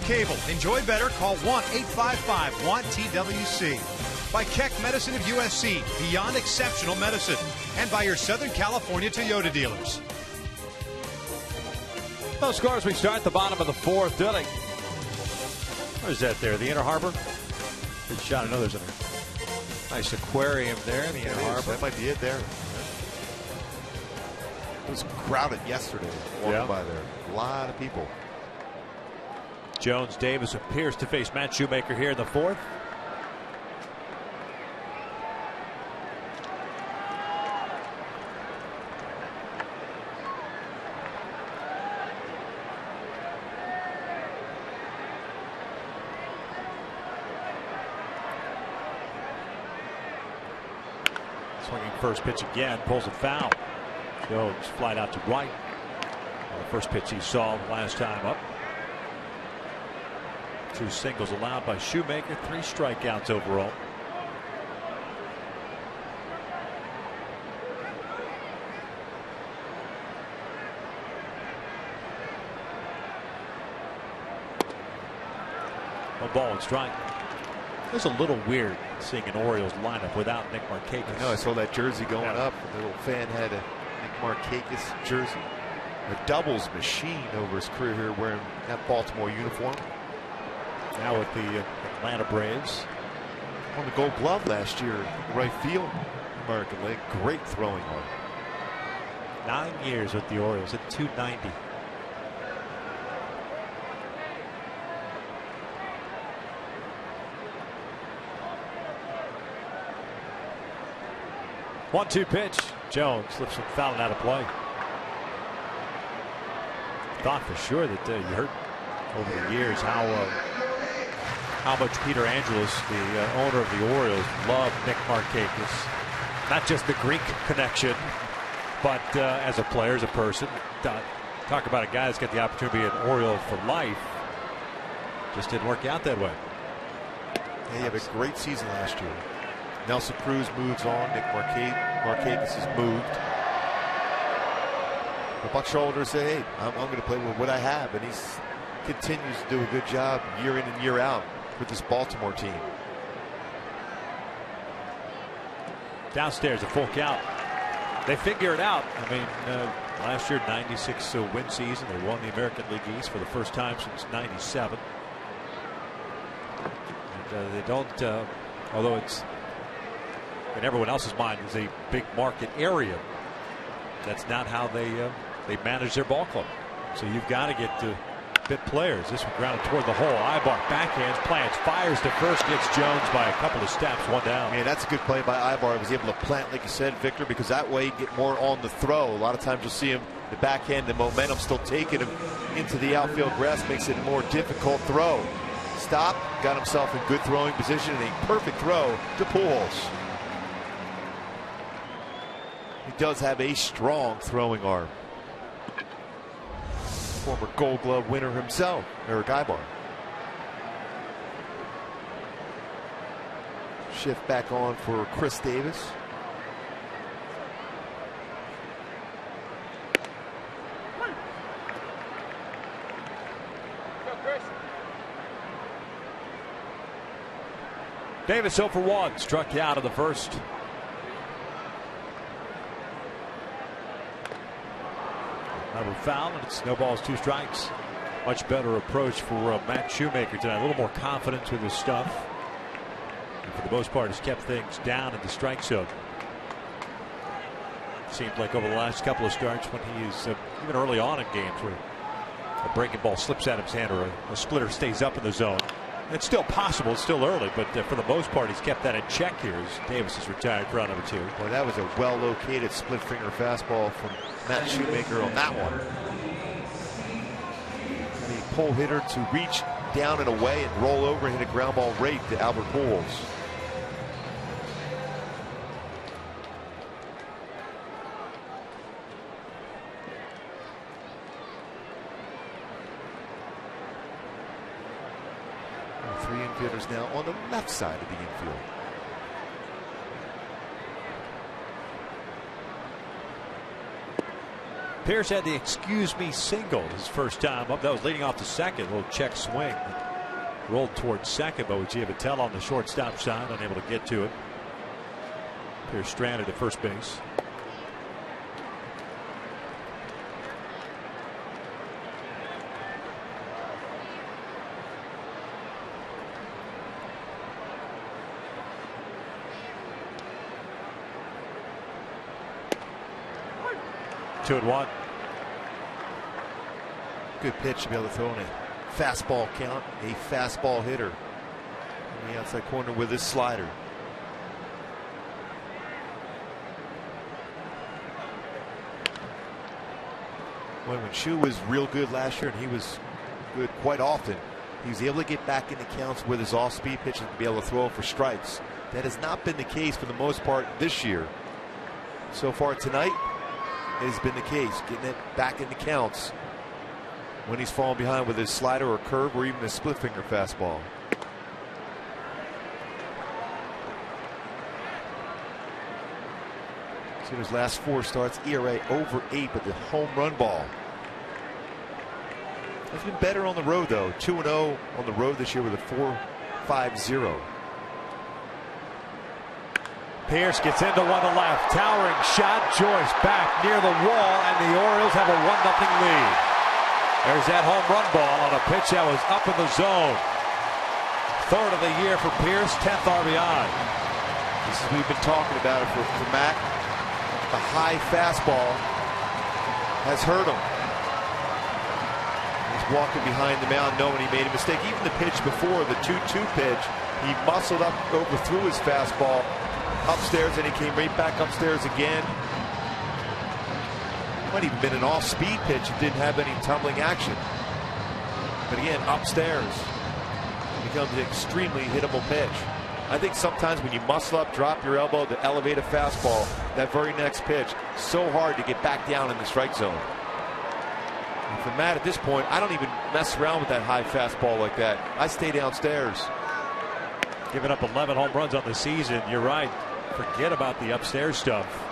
cable. Enjoy better. Call 1-855-WANT-TWC. By Keck Medicine of USC, beyond exceptional medicine. And by your Southern California Toyota dealers. No scores. We start the bottom of the fourth inning. Where's that there? The Inner Harbor? Good shot. I know there's a nice aquarium there in the Inner Harbor. That might be it there. It was crowded yesterday walking by there. A lot of people. Jones, Davis, and Pierce to face Matt Shoemaker here in the fourth. Swinging first pitch again, pulls a foul. Jones flied out to right. The first pitch he saw last time up. 2 singles allowed by Shoemaker, 3 strikeouts overall. A ball and strike. It's a little weird seeing an Orioles lineup without Nick Markakis. I know, I saw that jersey going up. The little fan had a Nick Markakis jersey. A doubles machine over his career here wearing that Baltimore uniform. Now with the Atlanta Braves. Won the Gold Glove last year, right field, American League. Great throwing arm. 9 years with the Orioles at .290. One-two pitch. Jones slips him fouling out of play. Thought for sure that you heard over the years how much Peter Angelos, the owner of the Orioles, loved Nick Markakis. Not just the Greek connection, but as a player, as a person. Talk about a guy that's got the opportunity to be an Oriole for life. Just didn't work out that way. Yeah, he had a great season last year. Nelson Cruz moves on. Nick Markakis has moved. But Buck Shoulders said, hey, I'm going to play with what I have. And he continues to do a good job year in and year out with this Baltimore team. Downstairs, a full count. They figure it out. I mean, last year, 96 win season. They won the American League East for the first time since '97. And they don't, although it's in everyone else's mind is a big market area. That's not how they manage their ball club. So you've got to get to fit players. This one grounded toward the hole. Ibar backhands, plants, fires to first, gets Jones by a couple of steps, one down. Man, that's a good play by Ibar. He was able to plant, like you said, Victor, because that way you get more on the throw. A lot of times you'll see him, the backhand, the momentum still taking him into the outfield grass, makes it a more difficult throw. Stop, got himself in good throwing position, and a perfect throw to Pujols. He does have a strong throwing arm. Former Gold Glove winner himself, Eric Ibar. Shift back on for Chris Davis. Davis 0 for 1, struck you out of the first. Another foul, and it snowballs 2 strikes. Much better approach for Matt Shoemaker tonight. A little more confidence with his stuff. And for the most part, has kept things down in the strike zone. Seemed like over the last couple of starts when he is, even early on in games, where a breaking ball slips out of his hand or a splitter stays up in the zone. It's still possible, it's still early, but for the most part, he's kept that in check here as Davis is retired for round number 2. Boy, that was a well-located split finger fastball from Matt Shoemaker on that one. The pull hitter to reach down and away and roll over and hit a ground ball right to Albert Pujols. Three infielders now on the left side of the infield. Pierce had the excuse me single his first time up. That was leading off the second. A little check swing. Rolled towards second, but with Giavatella on the shortstop side, unable to get to it. Pierce stranded at first base. Two and one. Good pitch to be able to throw in a fastball count. A fastball hitter in the outside corner with his slider. When Shu was real good last year, and he was good quite often, he was able to get back into counts with his off-speed pitches to be able to throw for strikes. That has not been the case for the most part this year. So far tonight, it has been the case, getting it back into counts when he's falling behind with his slider or curve or even a split finger fastball. So his last 4 starts, ERA over 8, but the home run ball has been better on the road though. 2-0 on the road this year with a 4.50. Pierce gets into one to left. Towering shot. Joyce back near the wall, and the Orioles have a 1-0 lead. There's that home run ball on a pitch that was up in the zone. Third of the year for Pierce, 10th RBI. We've been talking about it for Matt. The high fastball has hurt him. He's walking behind the mound knowing he made a mistake. Even the pitch before, the 2-2 pitch, he muscled up, overthrew his fastball upstairs, and he came right back upstairs again. Might even been an off-speed pitch. It didn't have any tumbling action. But again, upstairs, it becomes an extremely hittable pitch. I think sometimes when you muscle up, drop your elbow to elevate a fastball, that very next pitch, so hard to get back down in the strike zone. And for Matt at this point, I don't even mess around with that high fastball like that. I stay downstairs. Giving up 11 home runs on the season. You're right. Forget about the upstairs stuff.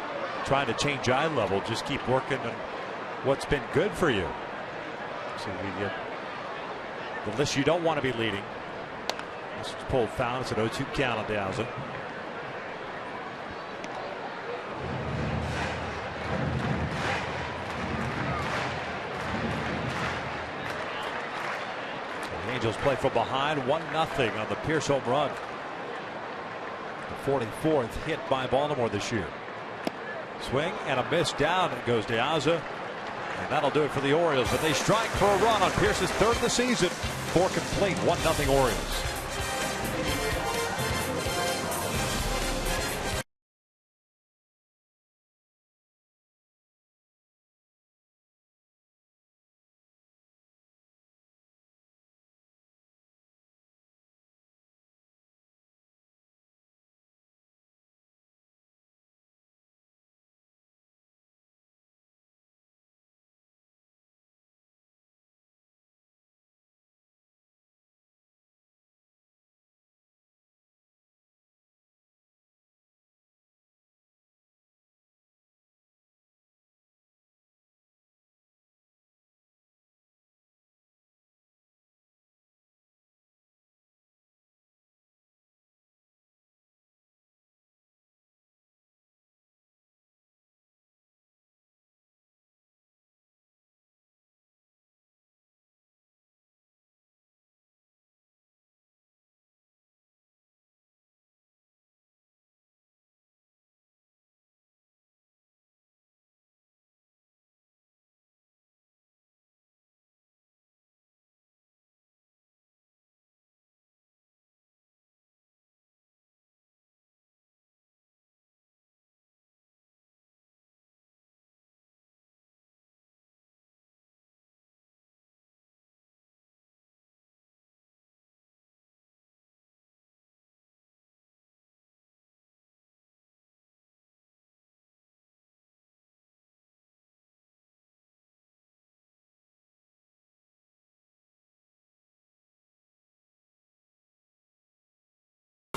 Trying to change eye level. Just keep working on what's been good for you. So we get the list you don't want to be leading. This is pulled foul. It's an 0-2 count on Dowsett. The Angels play from behind 1-0 on the Pierce home run. The 44th hit by Baltimore this year. Swing and a miss down. It goes Dowsett. And that'll do it for the Orioles. But they strike for a run on Pierce's third of the season. 4 complete. 1-0 Orioles.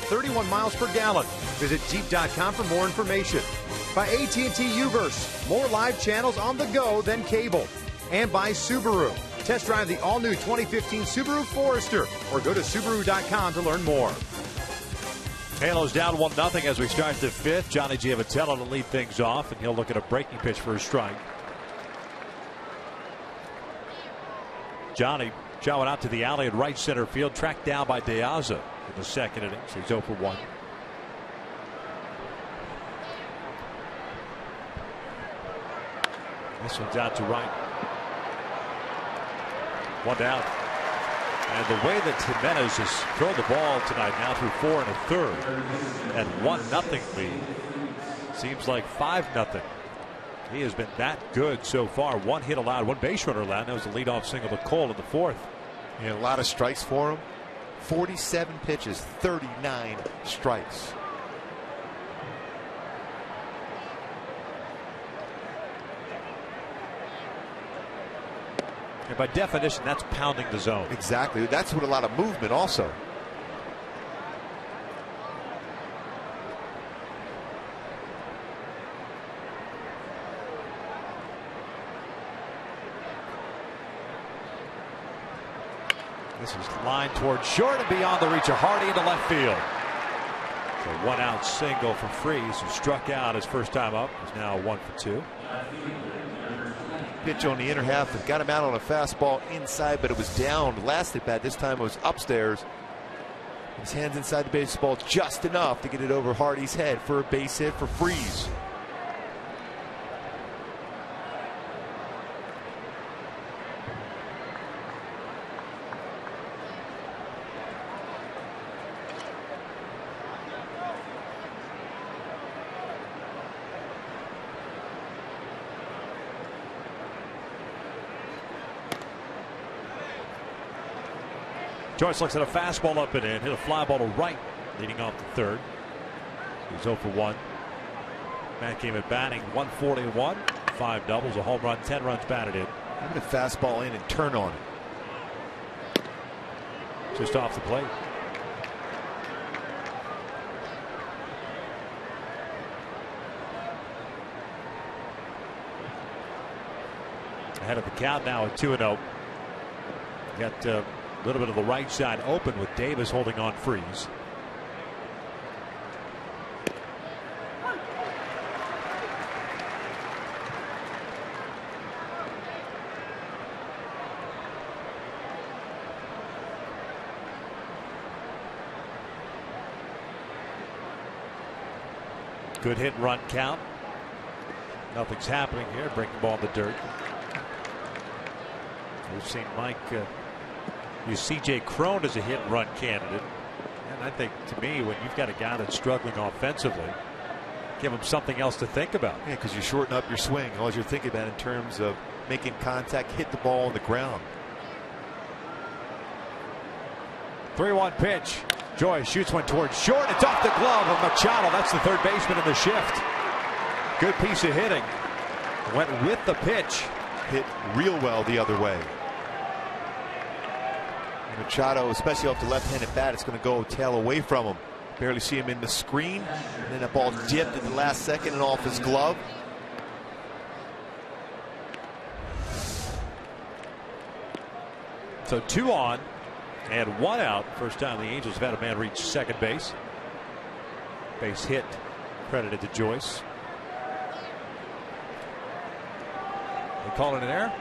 .31 miles per gallon. Visit Jeep.com for more information. by AT&T Uverse. More live channels on the go than cable. And by Subaru. Test drive the all-new 2015 Subaru Forester or go to Subaru.com to learn more. Halos down 1-0 as we start the fifth. Johnny Giavatello to lead things off, and he'll look at a breaking pitch for a strike. Johnny shot out to the alley at right center field, tracked down by De Aza in the second inning. So he's 0 for 1. This one's out to right. 1 down. And the way that Jimenez has thrown the ball tonight, now through 4 1/3, and 1-0 lead, seems like 5-0. He has been that good so far. 1 hit allowed, 1 base runner allowed. That was a leadoff single to Cole in the 4th. And a lot of strikes for him. 47 pitches, 39 strikes. And by definition, that's pounding the zone. Exactly. That's with a lot of movement also. This is lined toward short and beyond the reach of Hardy into left field. So 1-out single for Freese, who struck out his first time up. Is now 1 for 2. Pitch on the inner half and got him out on a fastball inside, but it was down. Last at bat, this time it was upstairs. His hands inside the baseball just enough to get it over Hardy's head for a base hit for Freese. Joyce looks at a fastball up and in, hit a fly ball to right, leading off the 3rd. He's 0 for 1. Matt came at batting 141, 5 doubles, a home run, 10 runs batted in. Having a fastball in and turn on it. Just off the plate. Ahead of the count now at 2-0. Got a little bit of the right side open with Davis holding on Freese. Good hit and run count. Nothing's happening here. Breaking ball in the dirt. We've seen Mike use C.J. Cron as a hit and run candidate. And I think, to me, when you've got a guy that's struggling offensively, give him something else to think about. Yeah, because you shorten up your swing. All you're thinking about in terms of making contact, hit the ball on the ground. 3-1 pitch. Joyce shoots one towards short. It's off the glove of Machado. That's the third baseman in the shift. Good piece of hitting. Went with the pitch. Hit real well the other way. Machado, especially off the left-handed bat, it's going to go tail away from him. Barely see him in the screen. And then that ball dipped at the last second and off his glove. So 2 on and 1 out. First time the Angels have had a man reach second base. Base hit credited to Joyce. They call it an error?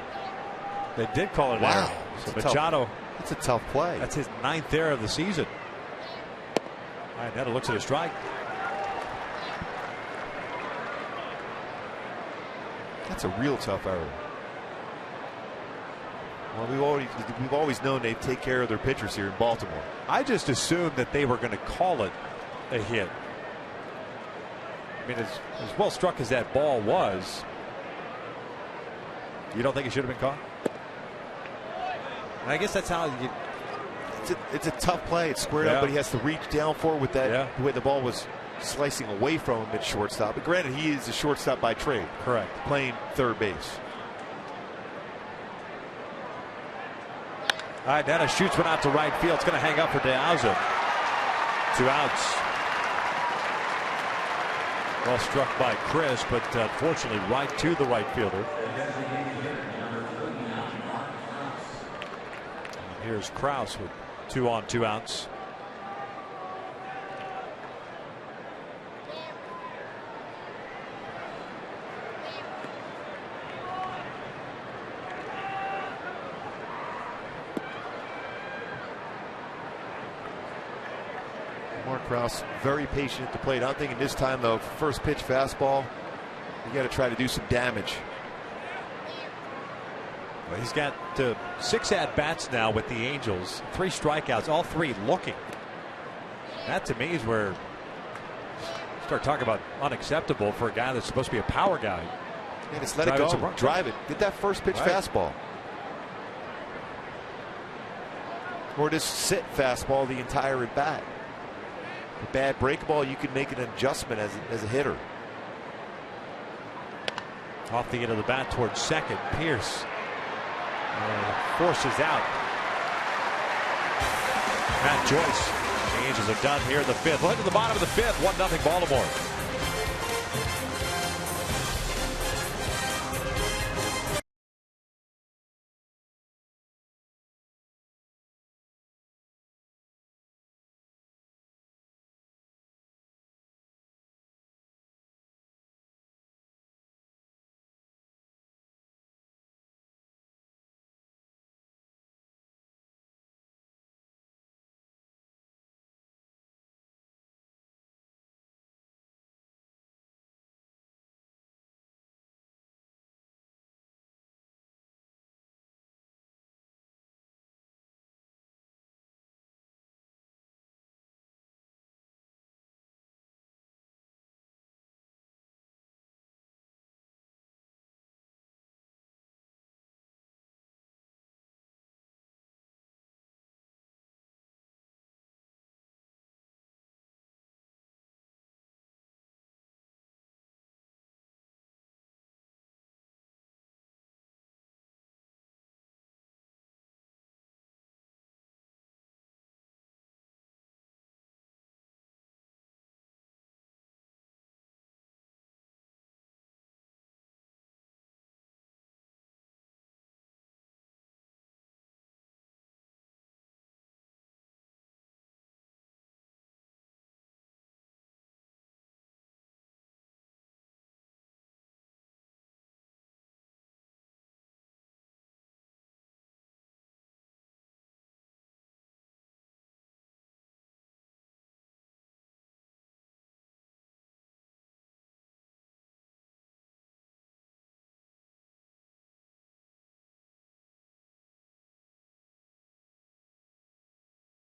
They did call it an error. So Machado. That's a tough play. That's his 9th error of the season. All right, now looks at a strike. That's a real tough error. Well, we've always known they take care of their pitchers here in Baltimore. I just assumed that they were going to call it a hit. I mean, as well struck as that ball was, you don't think it should have been caught? And I guess that's how you. It's a tough play. It's squared up, but he has to reach down for it with that. The way the ball was slicing away from him at shortstop. But granted, he is a shortstop by trade. Correct. Playing third base. All right, Dennis shoots one out to right field. It's going to hang up for De Aza. 2 outs. Well struck by Chris, but unfortunately right to the right fielder. And here's Krause with 2 on, 2 outs. Krause very patient at the plate. I'm thinking this time the first pitch fastball, you got to try to do some damage. Well, he's got 6 at-bats now with the Angels, 3 strikeouts, all 3 looking. That to me is where you start talking about unacceptable for a guy that's supposed to be a power guy. And just let it go, drive it, get that first pitch fastball. Or just sit fastball the entire at bat. A bad break ball, you can make an adjustment as a hitter. Off the end of the bat towards second. Pierce forces out Matt Joyce. The Angels are done here in the 5th. Look at the bottom of the 5th. 1-0 Baltimore.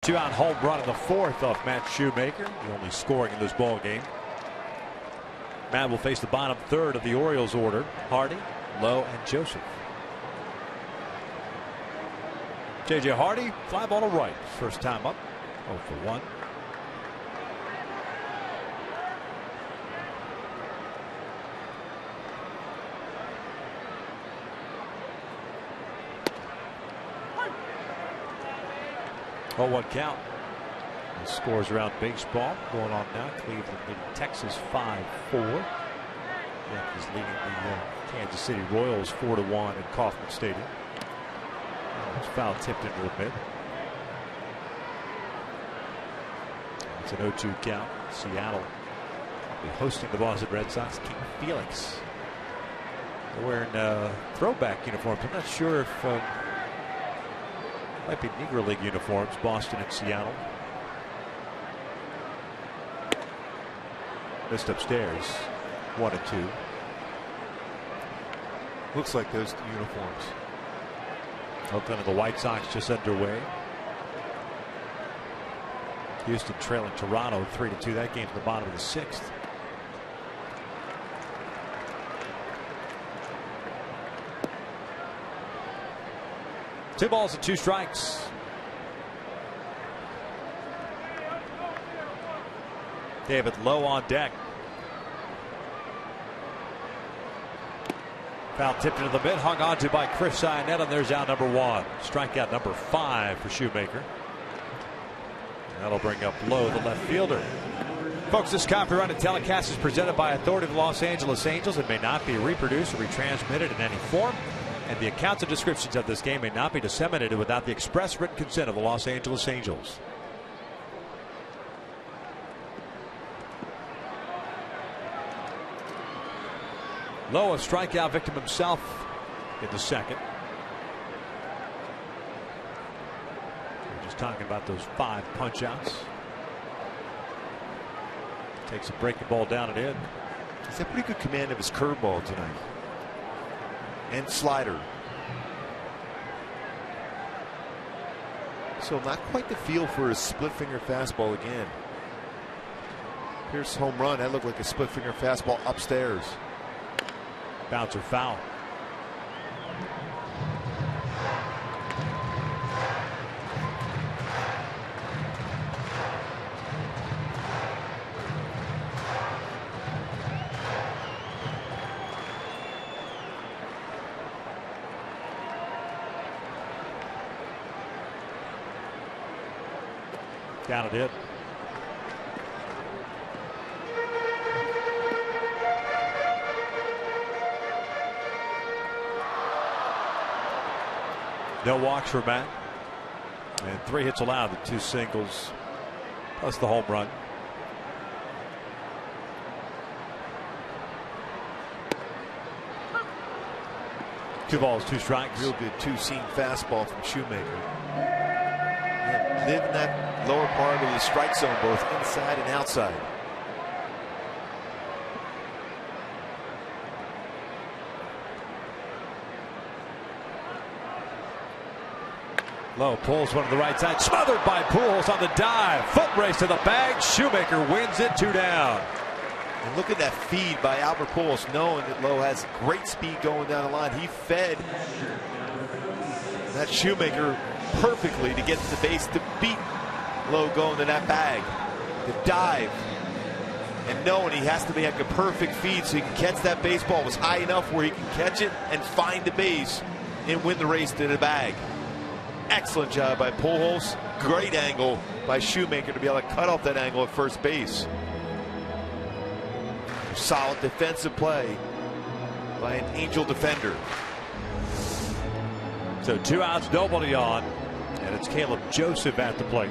Two-out home run in the 4th off Matt Shoemaker, the only scoring in this ball game. Matt will face the bottom 3rd of the Orioles order. Hardy, Lowe, and Joseph. J.J. Hardy, fly ball to right. First time up, 0 for 1. Oh, 1 count. The scores around baseball going on now. Cleveland leading Texas 5-4. Yankees leading the Kansas City Royals 4-1 at Kauffman Stadium. It's foul tipped into the mid. It's an 0-2 count. Seattle will be hosting the Boston Red Sox. King Felix. They're wearing throwback uniforms. I'm not sure if might be Negro League uniforms. Boston and Seattle. Missed upstairs. 1-2. Looks like those uniforms. Oakland and the White Sox just underway. Houston trailing Toronto 3-2. That game's at the bottom of the 6th. Two balls and 2 strikes. David Lowe on deck. Foul tipped into the mid, hung on to by Chris Sionnet, and there's out number 1. Strikeout number 5 for Shoemaker. That'll bring up Lowe, the left fielder. Folks, this copyrighted telecast is presented by authority of the Los Angeles Angels and may not be reproduced or retransmitted in any form. And the accounts and descriptions of this game may not be disseminated without the express written consent of the Los Angeles Angels. Lowe, a strikeout victim himself in the second. We're just talking about those 5 punch-outs. Takes a breaking ball down and in. He's got pretty good command of his curveball tonight. And slider. So not quite the feel for his split finger fastball again. Here's home run. That looked like a split finger fastball upstairs. Bouncer foul. Down it in. No walks for Matt. And 3 hits allowed, the 2 singles, plus the home run. Two balls, 2 strikes. Real good 2-seam fastball from Shoemaker. And live in that lower part of the strike zone, both inside and outside. Lowe pulls one to the right side, smothered by Pujols on the dive. Foot race to the bag. Shoemaker wins it, 2 down. And look at that feed by Albert Pujols, knowing that Lowe has great speed going down the line. He fed that Shoemaker perfectly to get to the base to beat Lowe going to that bag. The dive. And knowing he has to make a perfect feed so he can catch that baseball was high enough where he can catch it and find the base and win the race to the bag. Excellent job by Pujols. Great angle by Shoemaker to be able to cut off that angle at first base. Solid defensive play by an Angel defender. So 2 outs, nobody on, and it's Caleb Joseph at the plate.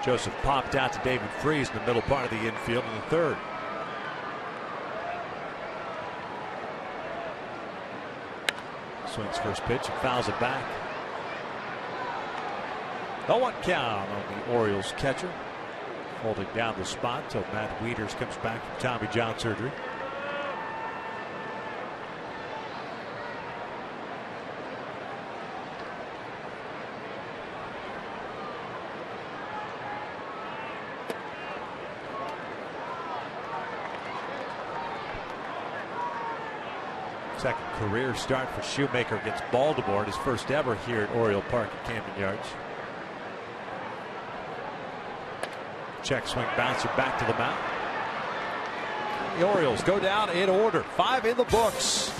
Joseph popped out to David Freese in the middle part of the infield in the 3rd. Swings first pitch and fouls it back. 0-1 count on the Orioles catcher. Holding down the spot until Matt Wieters comes back from Tommy John surgery. Second career start for Shoemaker against Baltimore, and his first ever here at Oriole Park at Camden Yards. Check swing bouncer back to the mound. The Orioles go down in order. 5 in the books.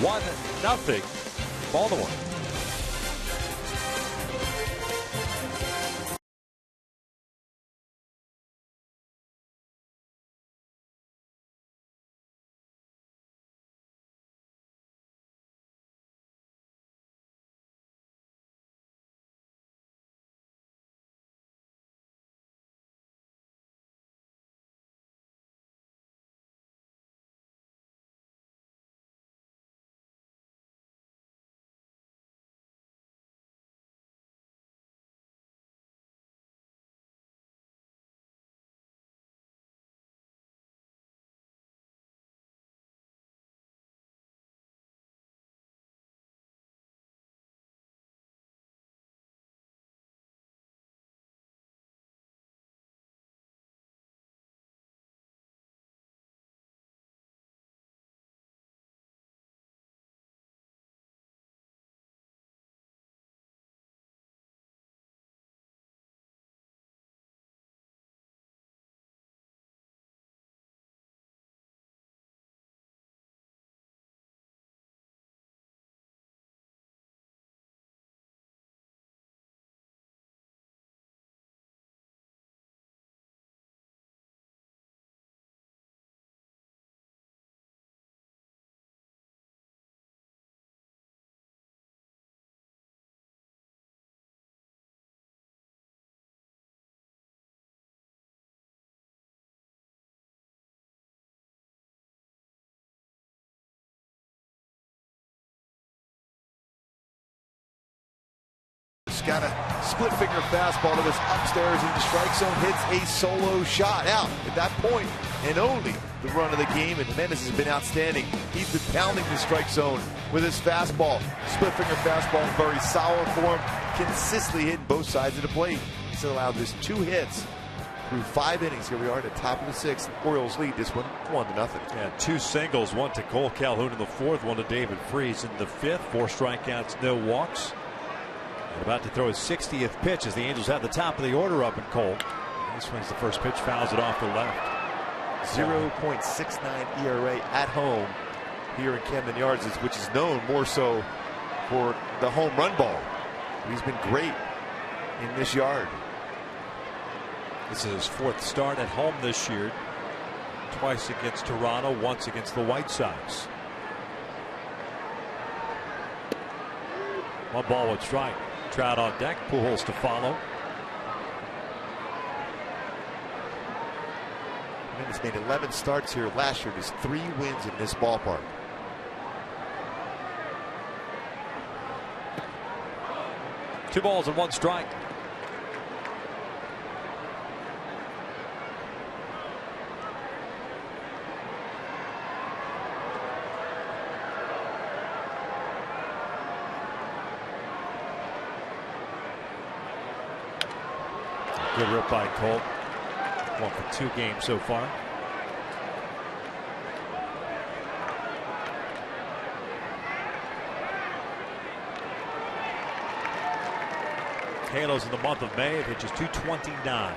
1-0 Baltimore. Split finger fastball that was upstairs in the strike zone, hits a solo shot. Now, at that point, and only the run of the game, and Mendes has been outstanding. He's been pounding the strike zone with his fastball. Split finger fastball in very solid form, consistently hitting both sides of the plate. He's allowed just 2 hits through 5 innings. Here we are at the top of the 6th. Orioles lead this one 1-0. Yeah, 2 singles, one to Cole Calhoun in the 4th, one to David Freese in the 5th. 4 strikeouts, no walks. And about to throw his 60th pitch as the Angels have the top of the order up in Cole. He swings the first pitch, fouls it off the left. 0.69 ERA at home here in Camden Yards, which is known more so for the home run ball. He's been great in this yard. This is his 4th start at home this year. Twice against Toronto, once against the White Sox. 1 ball, 1 strike. Trout on deck, Pujols to follow. He's made 11 starts here last year. There's 3 wins in this ballpark. Two balls and 1 strike. Good rip by Cole. 1 for 2 games so far. Halos in the month of May, pitches 229.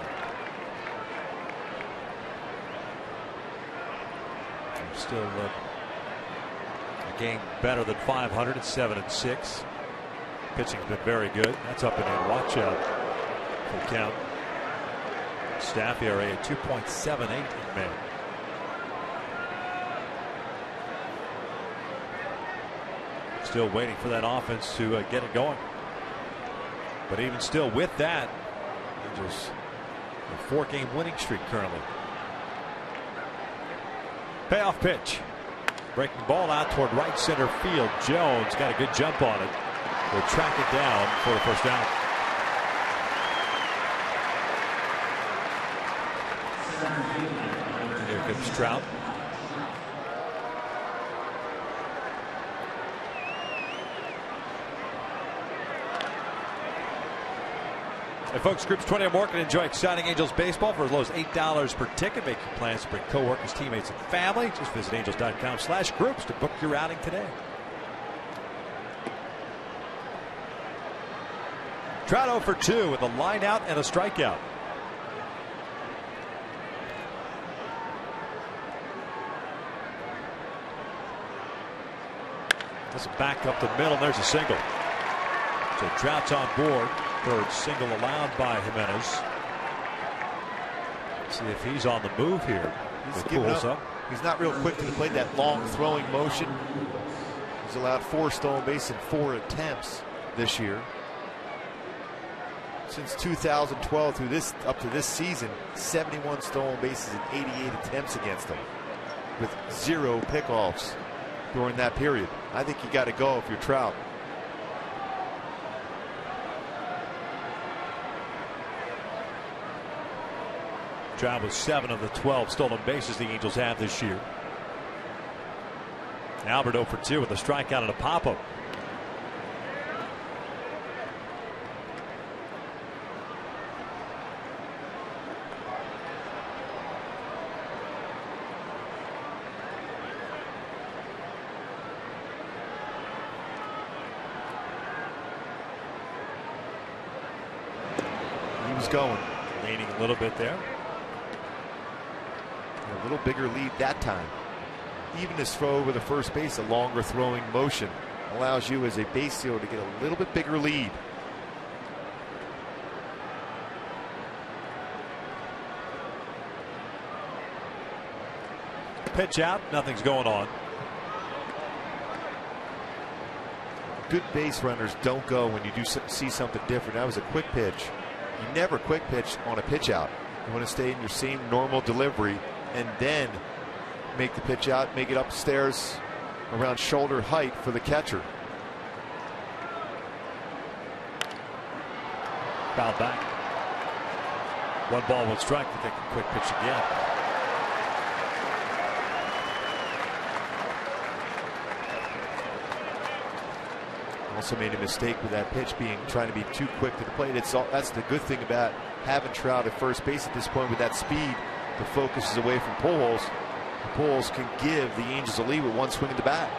Still a game better than 500 at 7-6. Pitching's been very good. That's up in a watch out for count. Staff ERA at 2.78 in May. Still waiting for that offense to get it going. But even still, with that, Angels a 4-game winning streak currently. Payoff pitch. Breaking ball out toward right center field. Jones got a good jump on it. Will track it down for the first out. Here comes Trout. Hey folks, groups 20 or more can enjoy exciting Angels baseball for as low as $8 per ticket. Make your plans to bring coworkers, teammates, and family. Just visit angels.com/groups to book your outing today. Trout 0 for 2 with a line out and a strikeout. That's a back up the middle. There's a single. So Trout's on board. 3rd single allowed by Jimenez. Let's see if he's on the move here. He's giving up. He's not real quick to the plate. That long throwing motion. He's allowed 4 stolen bases in 4 attempts this year. Since 2012 through this up to this season, 71 stolen bases and 88 attempts against him, with 0 pickoffs during that period. I think you got to go if you're Trout. Trout with 7 of the 12 stolen bases the Angels have this year. Albert 0 for 2 with a strikeout and a pop-up. He was going. Leaning a little bit there. A little bigger lead that time. Even his throw over the first base, a longer throwing motion, allows you as a base stealer to get a little bit bigger lead. Pitch out, nothing's going on. Good base runners don't go when you do see something different. That was a quick pitch. You never quick pitch on a pitch out. You want to stay in your same normal delivery and then make the pitch out, make it upstairs around shoulder height for the catcher. Fouled back. 1 ball, 1 strike. We'll take a quick pitch again. Also made a mistake with that pitch trying to be too quick to the plate. That's the good thing about having Trout at first base at this point. With that speed, the focus is away from Pujols. Pujols can give the Angels a lead with 1 swing of the bat.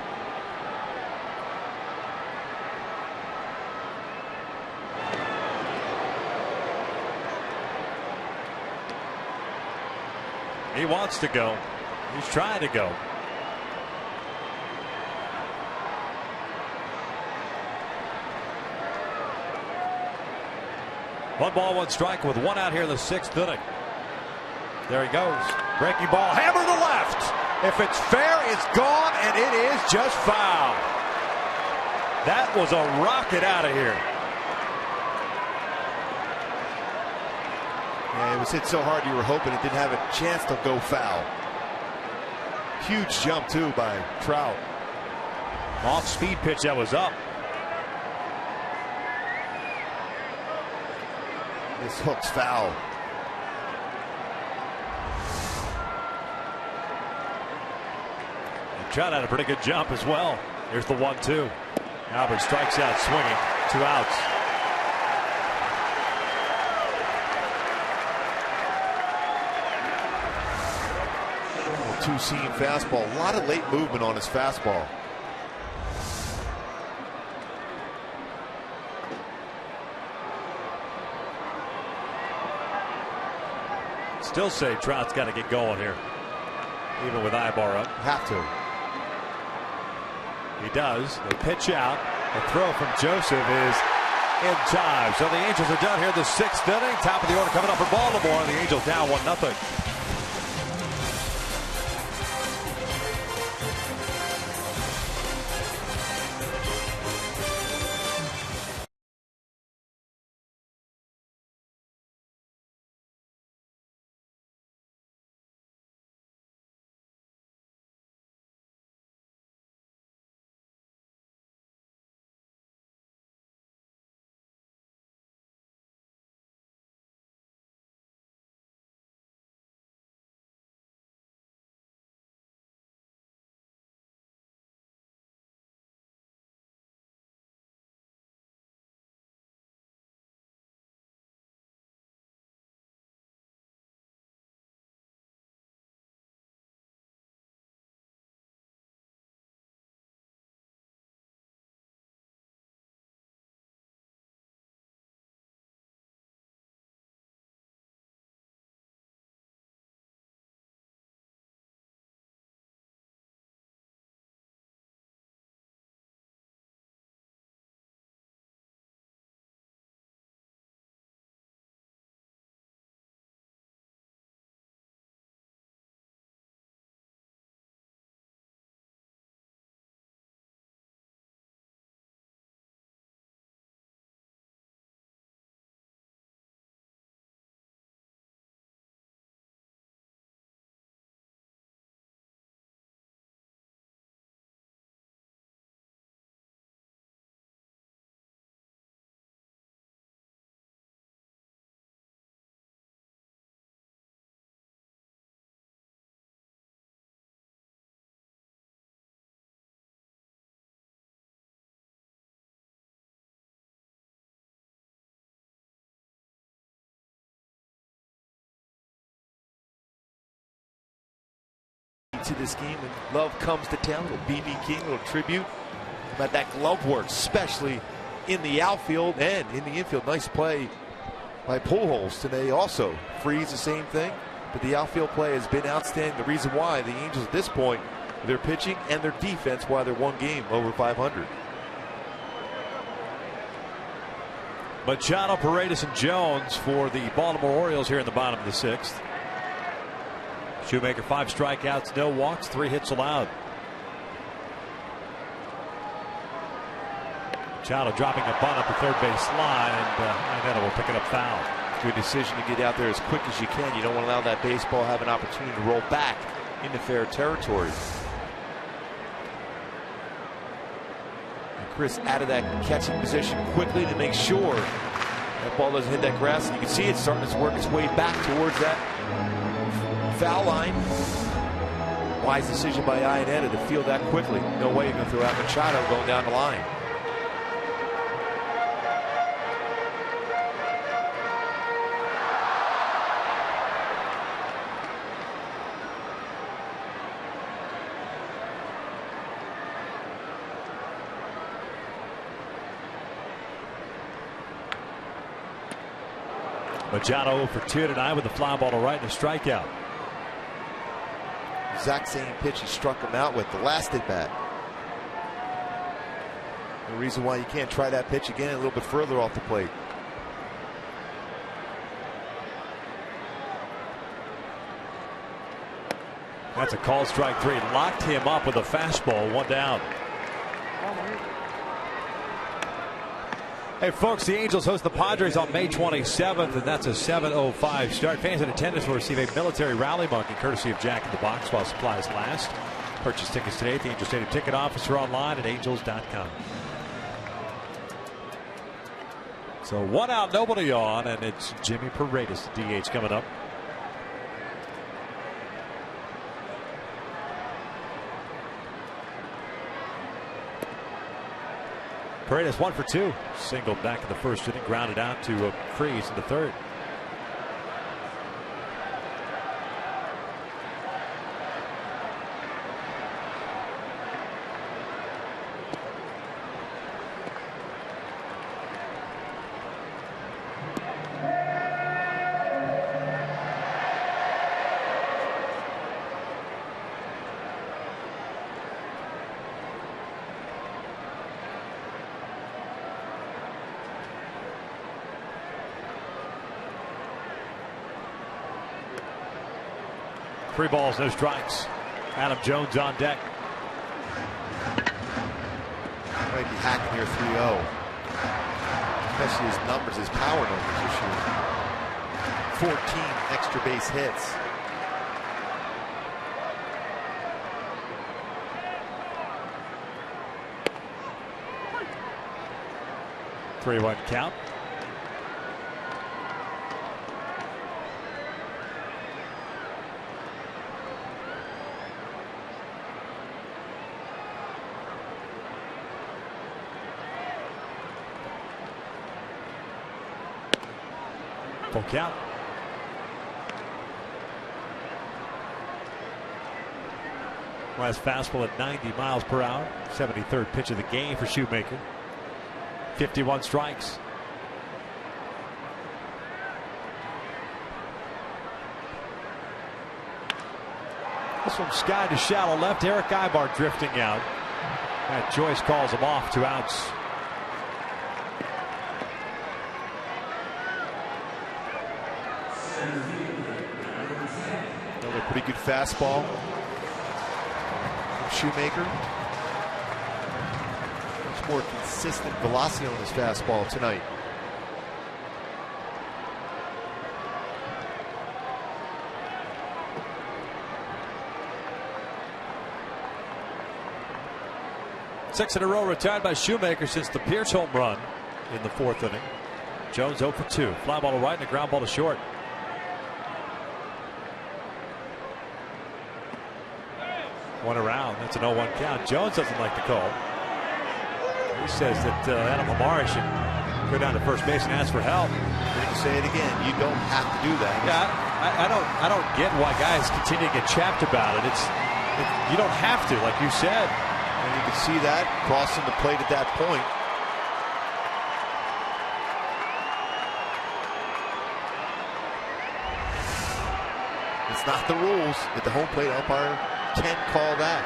He wants to go. He's trying to go. One ball, 1 strike with 1 out here in the 6th inning. There he goes. Breaking ball, hammer to left. If it's fair, it's gone, and it is just foul. That was a rocket out of here. Yeah, it was hit so hard you were hoping it didn't have a chance to go foul. Huge jump, too, by Trout. Off-speed pitch that was up. This hook's foul. And Trout had a pretty good jump as well. Here's the 1-2. Albert strikes out swinging. 2 outs. Two-seam fastball. A lot of late movement on his fastball. Still say Trout's got to get going here, even with Ibar up. Have to. He does. They pitch out. The throw from Joseph is in time. So the Angels are done here in the 6th inning. Top of the order coming up for Baltimore. The Angels down 1-0. To this game, and love comes to town. Little BB King, little tribute about that glove work, especially in the outfield and in the infield. Nice play by Pujols today. Also, Freeze the same thing, but the outfield play has been outstanding. The reason why the Angels at this point, their pitching and their defense, why they're 1 game over 500. Machado, Paredes, and Jones for the Baltimore Orioles here in the bottom of the 6th. Shoemaker, 5 strikeouts, no walks, 3 hits allowed. Machado dropping a bunt up the third base line, and Iannetta will pick it up foul. Good decision to get out there as quick as you can. You don't want to allow that baseball have an opportunity to roll back into fair territory. And Chris out of that catching position quickly to make sure That ball doesn't hit that grass, and you can see it starting to work its way back towards that foul line. Wise decision by Iannetta to field that quickly. No way you're going to throw out Machado going down the line. Machado 0 for 2 tonight with a fly ball to right and a strikeout. Exact same pitch he struck him out with the last at bat. The reason why you can't try that pitch again a little bit further off the plate. That's a called strike 3. Locked him up with a fastball. 1 down. Hey folks, the Angels host the Padres on May 27th, and that's a 7:05 start. Fans in attendance will receive a military rally monkey courtesy of Jack in the Box while supplies last. Purchase tickets today at the Angel Stadium ticket office or online at angels.com. So 1 out, nobody on, and it's Jimmy Paredes, the DH, coming up. Paredes 1 for 2. Singled back in the first inning, grounded out to Freeze in the third. Three balls, no strikes. Adam Jones on deck. Might be hacking here 3-0. Especially his numbers, his power numbers this year. 14 extra base hits. Three-one count. Full count. Last fastball at 90 miles per hour. 73rd pitch of the game for Shoemaker. 51 strikes. This one sky to shallow left. Eric Ibar drifting out. Matt Joyce calls him off, 2 outs. Another pretty good fastball from Shoemaker. Much more consistent velocity on his fastball tonight. Six in a row retired by Shoemaker since the Pierce home run in the 4th inning. Jones 0 for 2. Fly ball to right and a ground ball to short. One around. That's an 0-1 count. Jones doesn't like the call. He says that Adam Hamari should go down to first base and ask for help. Let me say it again. You don't have to do that. Yeah, I don't get why guys continue to get chapped about it. You don't have to, like you said. And you can see that crossing the plate at that point. It's not the rules. At the home plate, umpire can call that.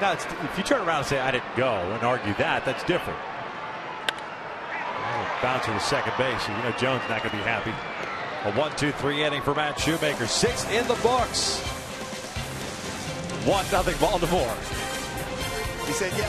Now, if you turn around and say I didn't go and argue that, that's different. Bounce to the second base. You know Jones not going to be happy. A 1-2-3 inning for Matt Shoemaker. 6 in the books. 1-0 Baltimore. He said, yeah.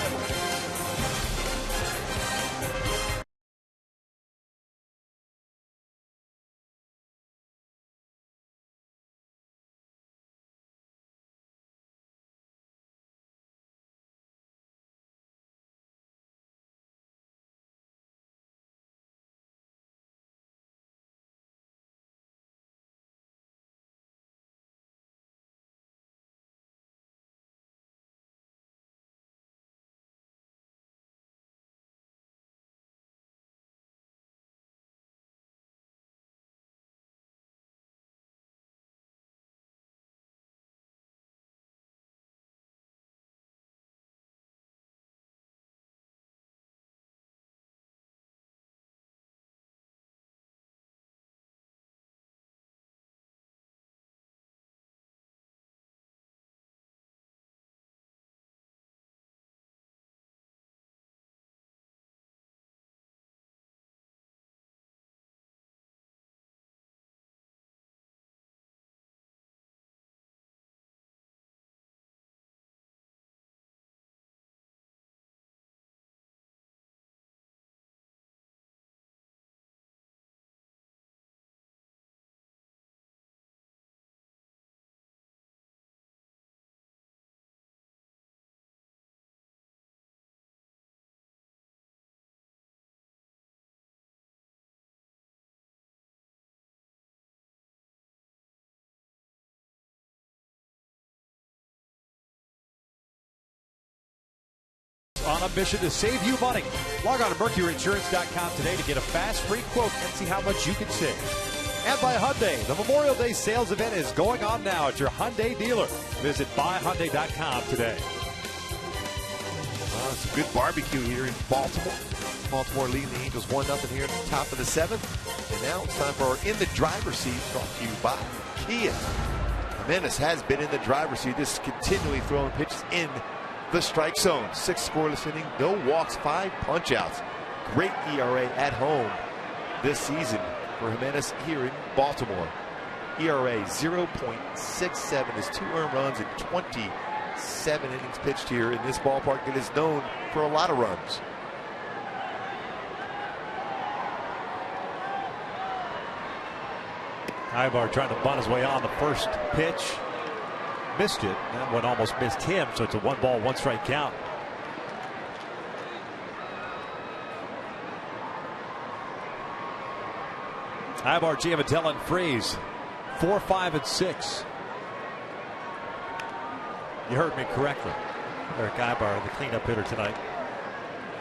on a mission to save you money. Log on to MercuryInsurance.com today to get a fast, free quote and see how much you can save. And by Hyundai, the Memorial Day sales event is going on now at your Hyundai dealer. Visit buyhyundai.com today. It's a good barbecue here in Baltimore. Baltimore leading the Angels 1-0 here at the top of the 7th. And now it's time for our In the Driver's Seat, brought to you by Kia. Jimenez has been in the driver's seat, just continually throwing pitches in the strike zone. 6 scoreless innings, no walks, 5 punch-outs. Great ERA at home this season for Jimenez here in Baltimore. ERA 0.67 is 2 earned runs in 27 innings pitched here in this ballpark that is known for a lot of runs. Ibar trying to bunt his way on the first pitch. Missed it. That one almost missed him, so it's a 1-ball, 1-strike count. Ibar, Giavotella, and Freeze. 4, 5, and 6. You heard me correctly. Eric Ibar, the cleanup hitter tonight.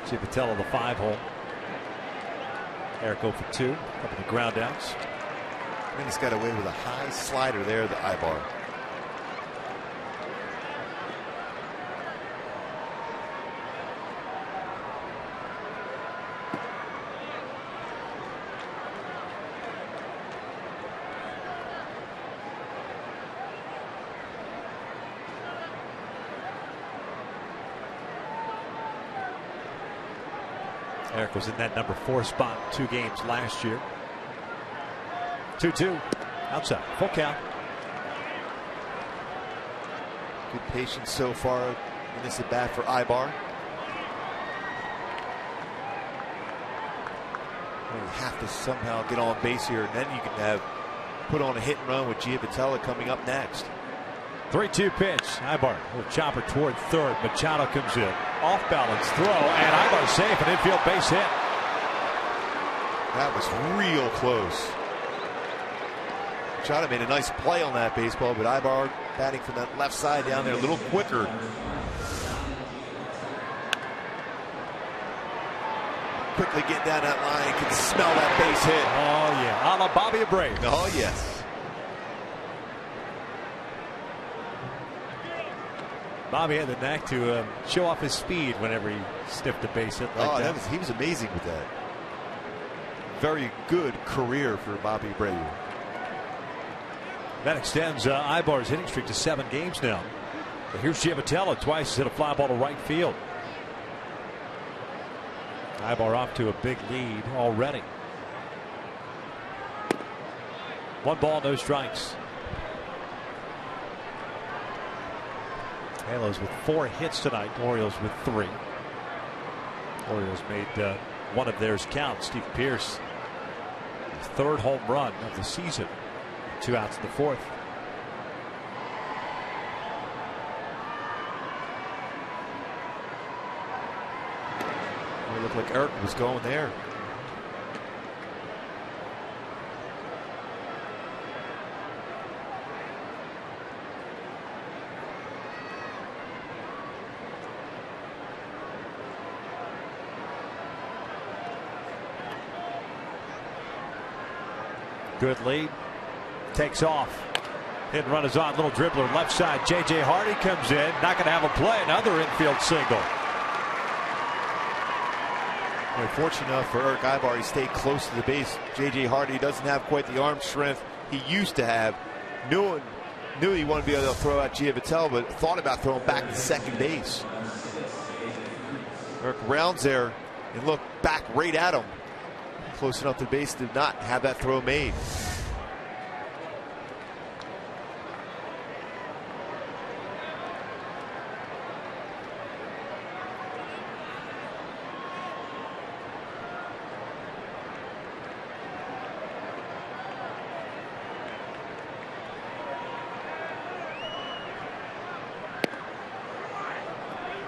Giavotella, the 5-hole. Eric 0 for 2. A couple of ground outs. And he's got away with a high slider there, the Ibar. Eric was in that number 4 spot 2 games last year. 2-2 outside, full count. Good patience so far in this at bat for Ibar. You have to somehow get on base here, and then you can have put on a hit and run with Giavotella coming up next. 3-2 pitch. Ibar will chopper toward third. Machado comes in. Off balance throw, and Ibar safe, an infield base hit. That was real close. Machado made a nice play on that baseball, but Ibar batting from that left side down there a little quicker. Quickly get down that line, can smell that base hit. Oh yeah, a la Bobby Abreu. Oh yes. Bobby had the knack to show off his speed whenever he sniffed a base hit like that. He was amazing with that. Very good career for Bobby Abreu. That extends Ibar's hitting streak to 7 games now. But here's Giavotella, twice he's hit a fly ball to right field. Ibar off to a big lead already. 1 ball, no strikes. Halos with 4 hits tonight. Orioles with 3. Orioles made one of theirs count. Steve Pearce, his 3rd home run of the season. 2 outs in the 4th. It looked like Eric was going there. Good lead. Takes off. Hit and run is on. Little dribbler left side. J.J. Hardy comes in. Not going to have a play. Another infield single. Well, fortunate enough for Eric Ibar, he stayed close to the base. J.J. Hardy doesn't have quite the arm strength he used to have. Knew he wanted to be able to throw out Giavotella, but thought about throwing back to second base. Eric rounds there and looked back right at him. Close enough to the base, did not have that throw made.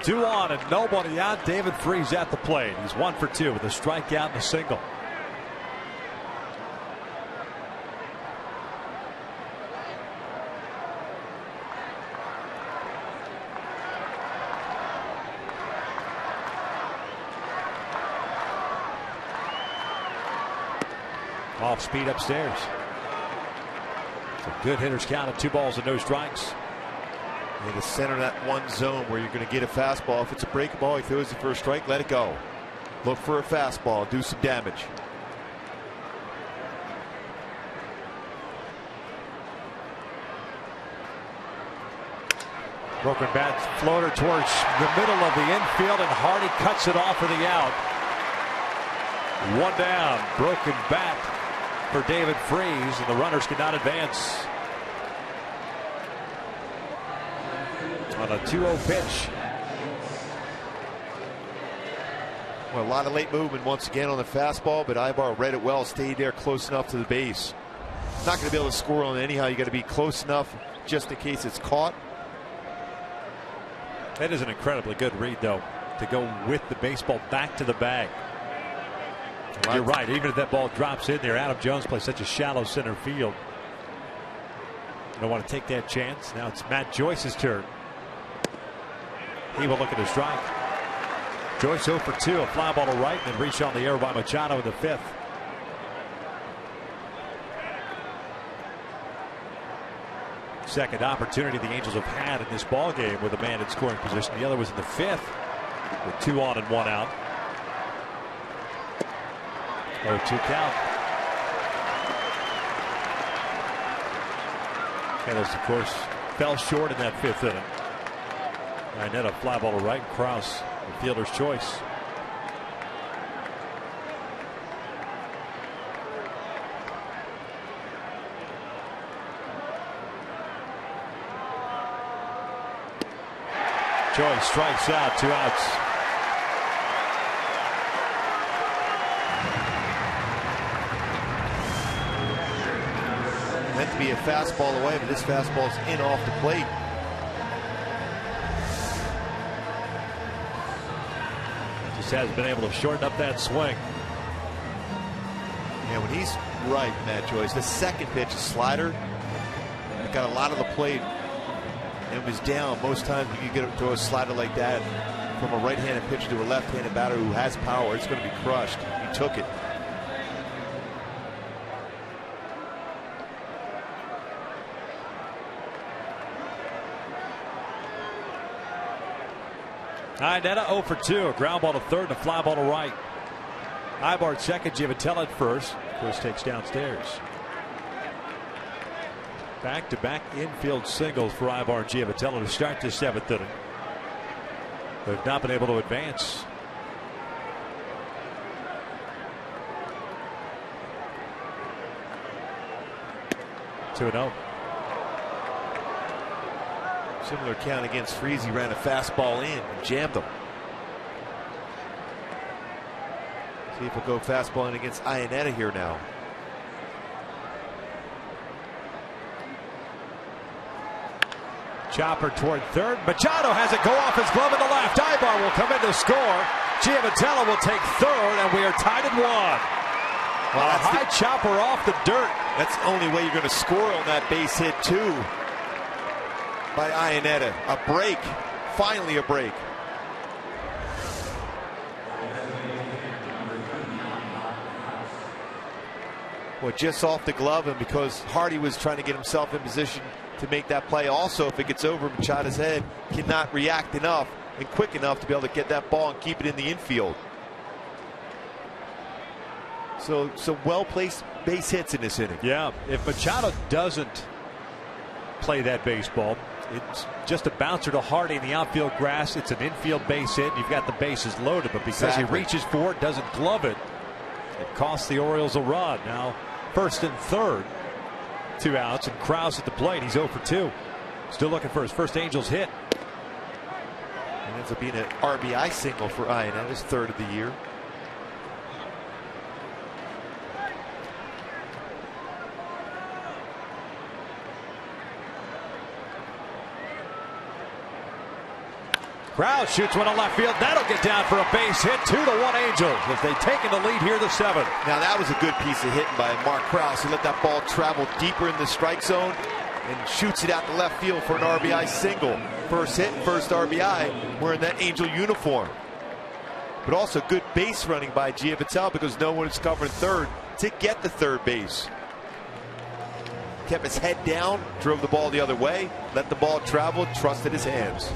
Two on and nobody out. David Freese at the plate. He's 1 for 2 with a strikeout and a single. Off speed upstairs. So good hitters counted. 2 balls and no strikes. In the center of that one zone where you're going to get a fastball. If it's a break ball, he throws it for a strike, let it go. Look for a fastball, do some damage. Broken bat floater towards the middle of the infield, and Hardy cuts it off for the out. 1 down. Broken bat for David Freese, and the runners could not advance. On a 2-0 pitch. Well, a lot of late movement once again on the fastball, but Ibar read it well, stayed there close enough to the base. Not going to be able to score on it anyhow. You got to be close enough just in case it's caught. That is an incredibly good read, though, to go with the baseball back to the bag. You're right. Even if that ball drops in there, Adam Jones plays such a shallow center field. You don't want to take that chance. Now it's Matt Joyce's turn. He will look at a strike. Joyce 0 for 2, a fly ball to right, and then reached on the air by Machado in the 5th. Second opportunity the Angels have had in this ball game with a man in scoring position. The other was in the 5th with 2 on and 1 out. 0-2 count. Cardinals, of course, fell short in that 5th inning. Net a fly ball to right, and Krause, the fielder's choice. Joyce strikes out, 2 outs. Meant to be a fastball away, but this fastball's in off the plate. Just hasn't been able to shorten up that swing. Yeah, when he's right, Matt Joyce, the second pitch, a slider, got a lot of the plate. And was down. Most times when you get throw a slider like that from a right-handed pitcher to a left-handed batter who has power, it's going to be crushed. He took it. Netta 0 for 2, a ground ball to third and a fly ball to right. Ibar second, Giavatello at first. Of course, takes downstairs. Back-to-back infield singles for Ibar and Giavatello to start this 7th inning. They've not been able to advance. Two and 0. Similar count against Freese. He ran a fastball in and jammed him. See if we'll go fastball in against Iannetta here now. Chopper toward third. Machado has it go off his glove in the left. Ibar will come in to score. Giavatello will take third, and we are tied at 1. Well, a high chopper off the dirt. That's the only way you're going to score on that base hit, too. By Iannetta. A break. Finally a break. Well, just off the glove, and because Hardy was trying to get himself in position to make that play. Also, if it gets over Machado's head, cannot react enough and quick enough to be able to get that ball and keep it in the infield. So some well-placed base hits in this inning. Yeah, if Machado doesn't play that baseball, it's just a bouncer to Hardy in the outfield grass. It's an infield base hit. You've got the bases loaded, but because he reaches for it, doesn't glove it, it costs the Orioles a run. Now, first and third, 2 outs, and Krause at the plate. He's 0 for 2. Still looking for his first Angels hit. It ends up being an RBI single for Iannetta, his 3rd of the year. Krause shoots one to left field. That'll get down for a base hit. 2-1 Angels as they take in the lead here, the 7th. Now that was a good piece of hitting by Mark Krause. He let that ball travel deeper in the strike zone and shoots it out to left field for an RBI single. First hit, first RBI, wearing that Angel uniform. But also good base running by Giavatello because no one is covering third to get to third base. Kept his head down, drove the ball the other way, let the ball travel, trusted his hands.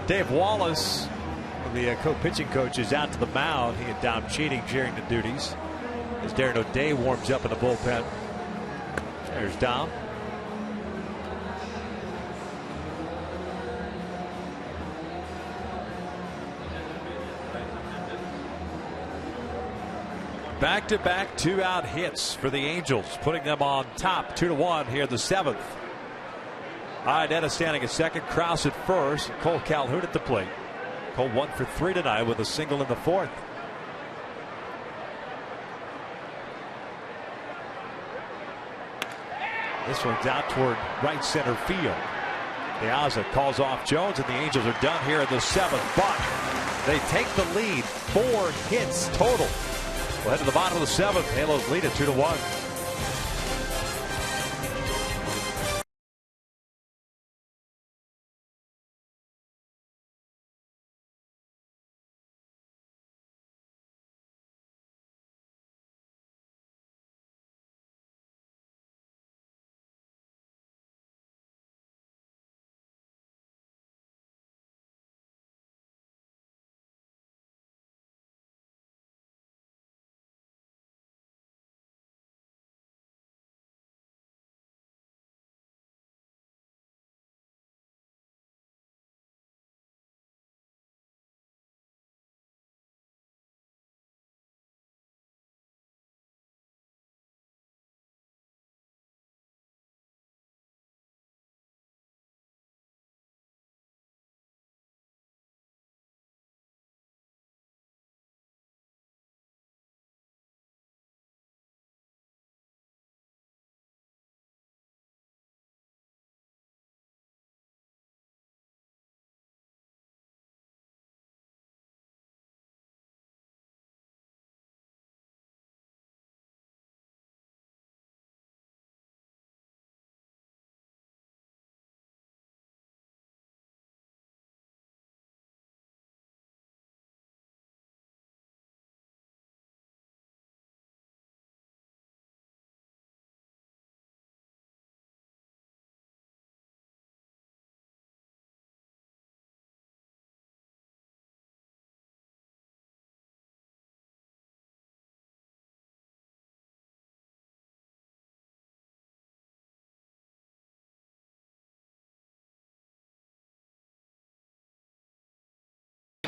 Dave Wallace, the co-pitching coach, is out to the mound. He and Dom Cheating sharing the duties as Darren O'Day warms up in the bullpen. There's Dom. Back-to-back two-out hits for the Angels, putting them on top 2-1 here in the seventh. Iannetta standing at second, Krause at first, and Cole Calhoun at the plate. Cole 1 for 3 tonight with a single in the fourth. This one's out toward right center field. Piazza calls off Jones, and the Angels are done here in the seventh. But they take the lead, 4 hits total. We'll head to the bottom of the seventh. Halos lead at 2-1.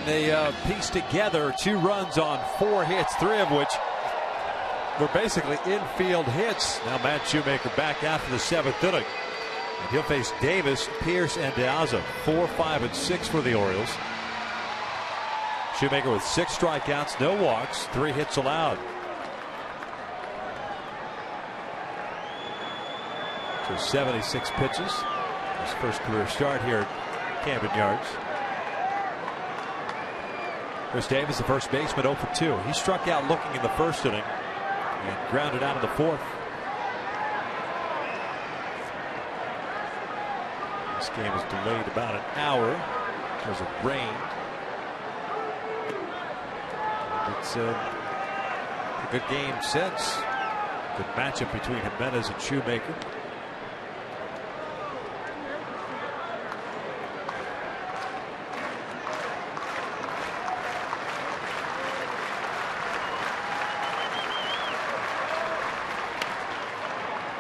They pieced together 2 runs on 4 hits, 3 of which were basically infield hits. Now Matt Shoemaker back after the 7th inning. And he'll face Davis, Pierce, and Piazza. 4, 5, and 6 for the Orioles. Shoemaker with 6 strikeouts, no walks, 3 hits allowed. So 76 pitches. His first career start here at Camden Yards. Chris Davis, the first baseman, 0 for 2. He struck out looking in the first inning and grounded out in the fourth. This game is delayed about an hour because of rain. It's a good game since. Good matchup between Jimenez and Shoemaker.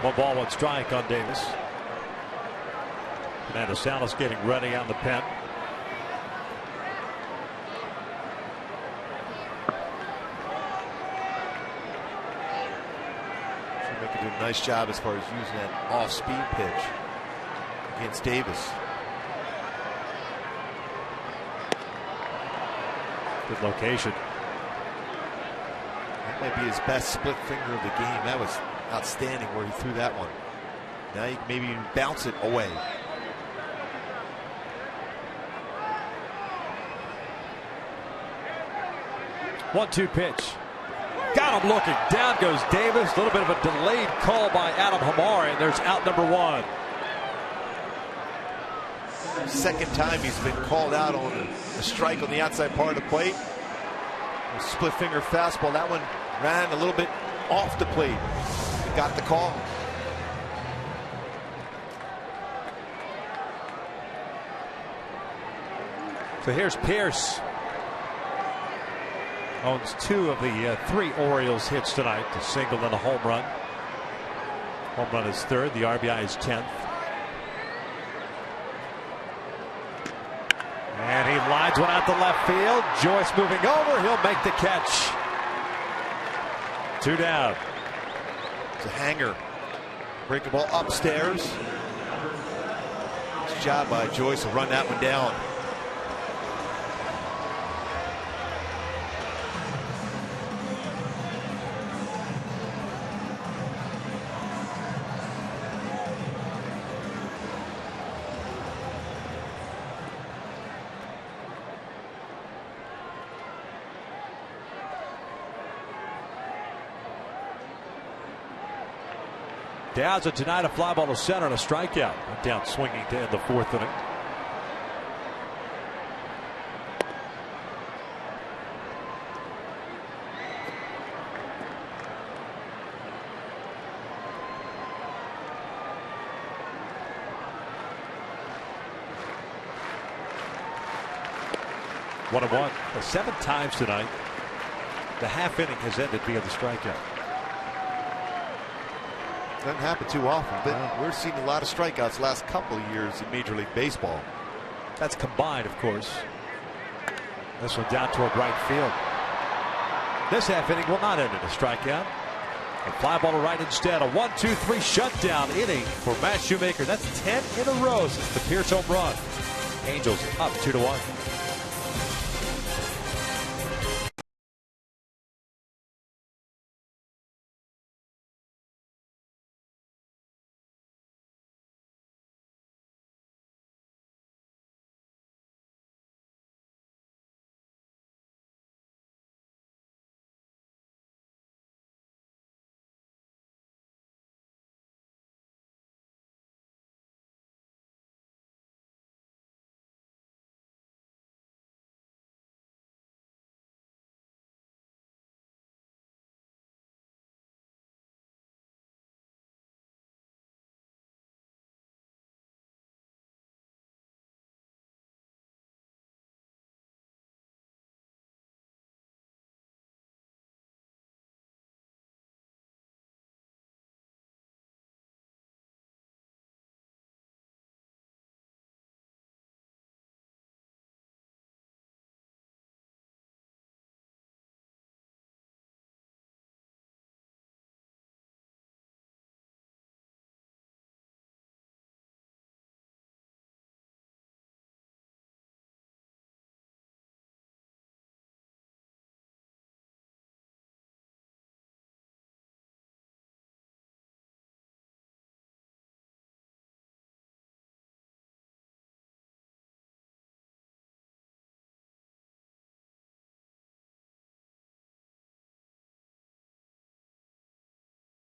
One ball, 1 strike on Davis. Fernando Salas getting ready on the pen. Shoemaker did a nice job as far as using that off-speed pitch against Davis. Good location. That might be his best split finger of the game. That was outstanding where he threw that one. Now you can maybe even bounce it away. One-two pitch. Got him looking. Down goes Davis. A little bit of a delayed call by Adam Hamar, and there's out number 1. Second time he's been called out on a strike on the outside part of the plate. A split finger fastball. That one ran a little bit off the plate. He got the call. So here's Pierce. Owns 2 of the 3 Orioles hits tonight. A single and a home run. Home run is 3rd. The RBI is 10th. And he lines one out to left field. Joyce moving over. He'll make the catch. 2 down. It's a hanger. Break the ball upstairs. Nice job by Joyce to run that one down. Downs it tonight, a fly ball to center and a strikeout. Went down swinging to end the 4th inning. One and one. 7 times tonight. The half inning has ended via the strikeout. Doesn't happen too often, but we're seeing a lot of strikeouts the last couple of years in Major League Baseball. That's combined, of course. This one down toward right field. This half inning will not end in a strikeout. A fly ball to right instead. A 1-2-3 shutdown inning for Matt Shoemaker. That's 10 in a row since the Pierce home run. Angels up 2-1.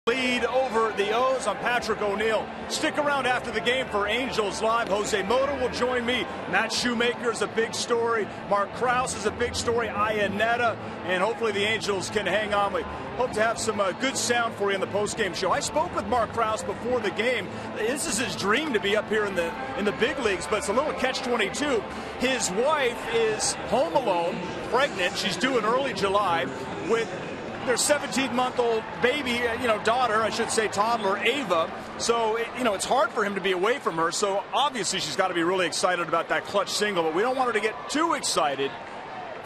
Lead over the O's. I'm Patrick O'Neill. Stick around after the game for Angels Live. Jose Mota will join me. Matt Shoemaker is a big story. Mark Krause is a big story. Iannetta. And hopefully the Angels can hang on. We hope to have some good sound for you in the postgame show. I spoke with Mark Krause before the game. This is his dream to be up here in the big leagues, but it's a little catch-22. His wife is home alone, pregnant. She's due in early July with their 17-month-old baby, daughter, I should say, toddler, Ava. So, it's hard for him to be away from her. So, obviously, she's got to be really excited about that clutch single. But we don't want her to get too excited,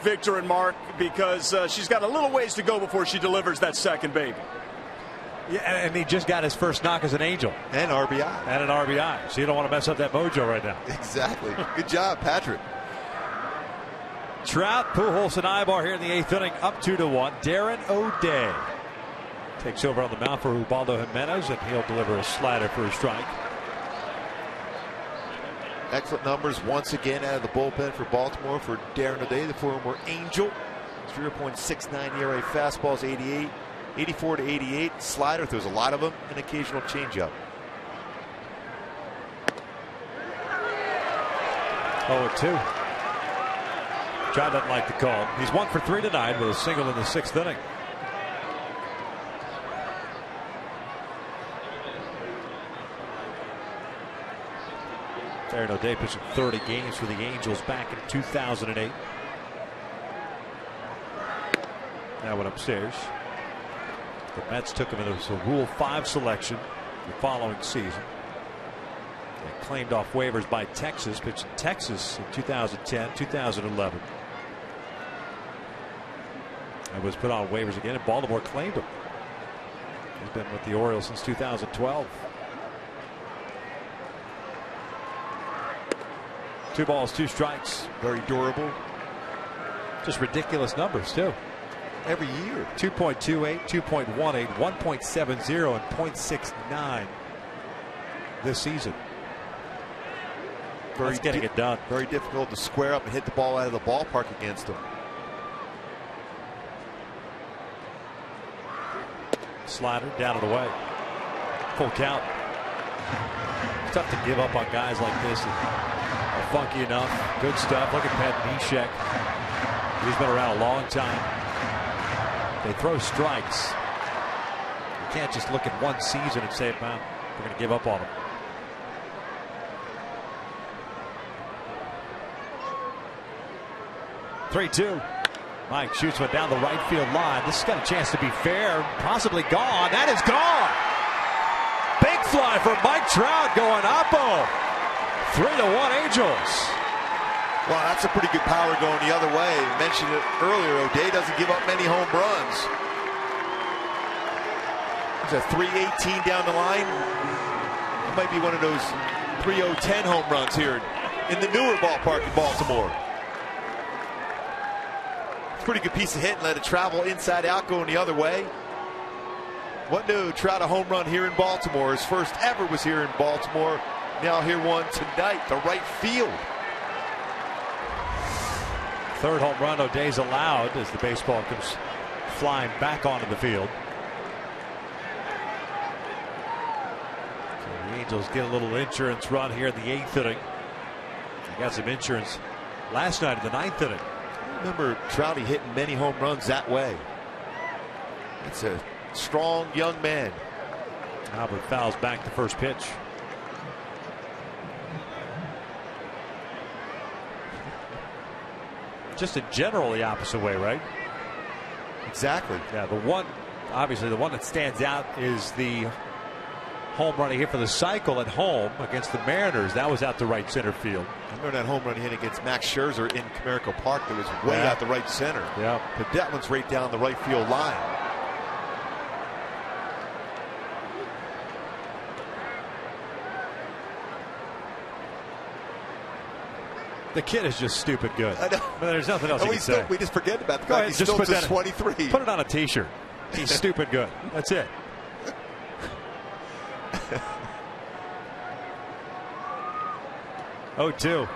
Victor and Mark, because she's got a little ways to go before she delivers that second baby. Yeah, and he just got his first knock as an Angel. And RBI. And an RBI. So you don't want to mess up that mojo right now. Exactly. Good job, Patrick. Trout, Pujols, and Ibar here in the 8th inning, up 2-1. Darren O'Day takes over on the mound for Ubaldo Jimenez, and he'll deliver a slider for a strike. Excellent numbers once again out of the bullpen for Baltimore for Darren O'Day, the former Angel. 0.69 ERA, fastballs 88, 84 to 88, slider, there's a lot of them, and occasional changeup. 0-2. John doesn't like the call. He's 1 for 3 tonight with a single in the 6th inning. Aaron O'Day pitched 30 games for the Angels back in 2008. Now went upstairs. The Mets took him as a Rule 5 selection the following season. They claimed off waivers by Texas, pitched in Texas in 2010, 2011. And was put on waivers again, and Baltimore claimed him. He's been with the Orioles since 2012. 2 balls, 2 strikes. Very durable. Just ridiculous numbers, too. Every year. 2.28, 2.18, 1.70, and 0.69 this season. That's getting it done. Very difficult to square up and hit the ball out of the ballpark against him. Slider down and away. Full count. It's tough to give up on guys like this. Are funky enough. Good stuff. Look at Pat Neshek. He's been around a long time. They throw strikes. You can't just look at one season and say, man, we're going to give up on them. Three-two. Mike shoots one down the right field line. This has got a chance to be fair. Possibly gone. That is gone. Big fly for Mike Trout going oppo. 3-1 Angels. Well, that's a pretty good power going the other way. I mentioned it earlier. O'Day doesn't give up many home runs. There's a 318 down the line. It might be one of those 3-0-10 home runs here in the newer ballpark in Baltimore. Pretty good piece of hit and let it travel inside out going the other way. What new Trout a home run here in Baltimore. His first ever was here in Baltimore. Now here one tonight, the right field. Third home run O'Day's allowed as the baseball comes flying back onto the field. So the Angels get a little insurance run here in the 8th inning. They got some insurance last night in the 9th inning. Remember Trouty hitting many home runs that way. It's a strong young man. Albert fouls back the first pitch. Just in general the opposite way, right? Exactly. Yeah, obviously the one that stands out is the home run he hit for the cycle at home against the Mariners. That was out to right center field. I remember that home run he hit against Max Scherzer in Comerica Park that was way out the right center. Yeah. But that one's right down the right field line. The kid is just stupid good. I know. But there's nothing else you can say. We just forget about the Go fact ahead, he's just still put just that 23. Put it on a t-shirt. He's stupid good. That's it. Oh, 2.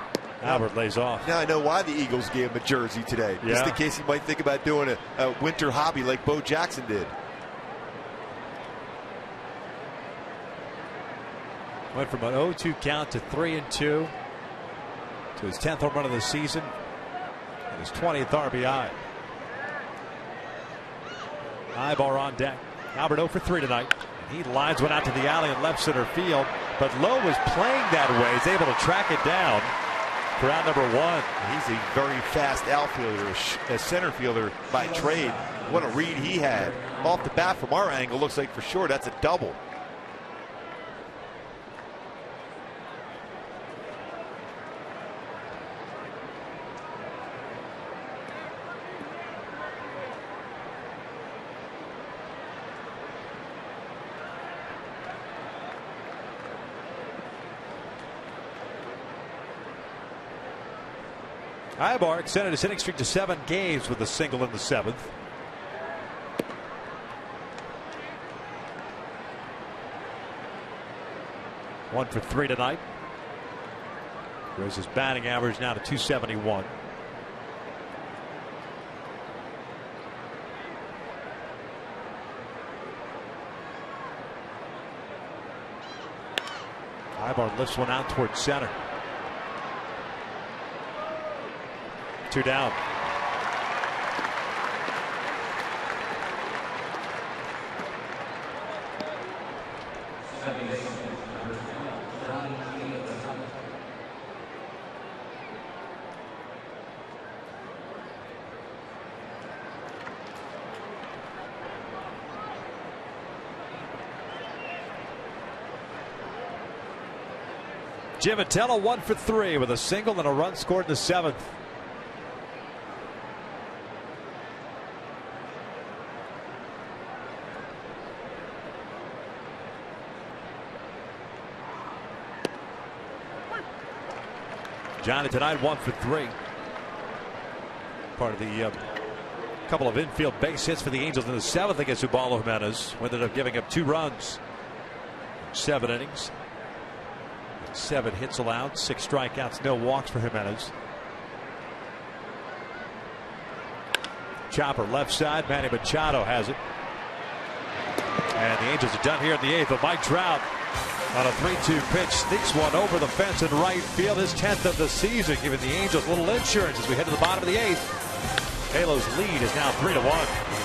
Albert lays off. Now I know why the Eagles gave him a jersey today. Yeah. Just in case he might think about doing a winter hobby like Bo Jackson did. Went from an 0-2 count to 3-2 to his 10th home run of the season and his 20th RBI. Ibar on deck. Albert 0 for 3 tonight. He lines one out to the alley in left center field, but Lowe was playing that way. He's able to track it down for out number 1. He's a very fast outfielder, a center fielder by trade. What a read he had. Off the bat from our angle, looks like for sure that's a double. Ibar extended his hitting streak to 7 games with a single in the 7th. One for 3 tonight. Raises his batting average now to 271. Ibar lifts one out towards center. 2 down. Jim Vitello 1 for 3 with a single and a run scored in the 7th. Johnny tonight 1 for 3. Part of the couple of infield base hits for the Angels in the 7th against Ubaldo Jimenez, who ended up giving up 2 runs. 7 innings. 7 hits allowed, 6 strikeouts, no walks for Jimenez. Chopper left side, Manny Machado has it. And the Angels are done here in the 8th. But Mike Trout on a 3-2 pitch sneaks one over the fence in right field. His 10th of the season, giving the Angels a little insurance as we head to the bottom of the 8th. Halos lead is now 3-1.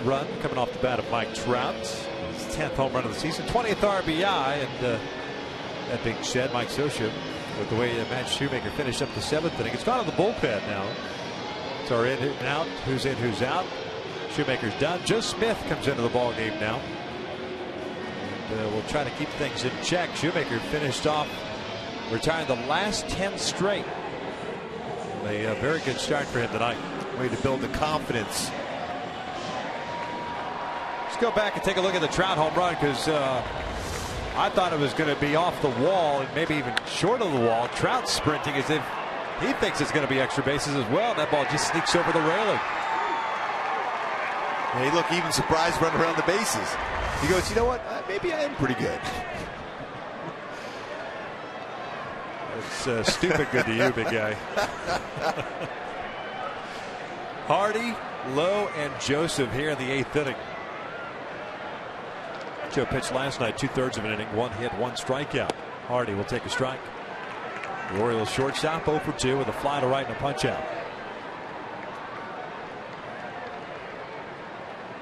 Run coming off the bat of Mike Trout. His 10th home run of the season, 20th RBI, and that being said, Mike Scioscia, with the way Matt Shoemaker finished up the 7th inning, it's gone to the bullpen now. It's our in and out, who's in, who's out. Shoemaker's done. Joe Smith comes into the ball game now, and we'll try to keep things in check. Shoemaker finished off retiring the last 10 straight. A very good start for him tonight. Way to build the confidence. Go back and take a look at the Trout home run, because I thought it was going to be off the wall and maybe even short of the wall. Trout sprinting as if he thinks it's going to be extra bases as well. That ball just sneaks over the railing. Yeah, he looked even surprised running around the bases. He goes, you know what? Maybe I am pretty good. It's stupid good to you, big guy. Hardy, Lowe, and Joseph here in the 8th inning. Joe pitched last night, 2/3 of an inning, 1 hit, 1 strikeout. Hardy will take a strike. The Orioles shortstop 0 for 2 with a fly to right and a punch out.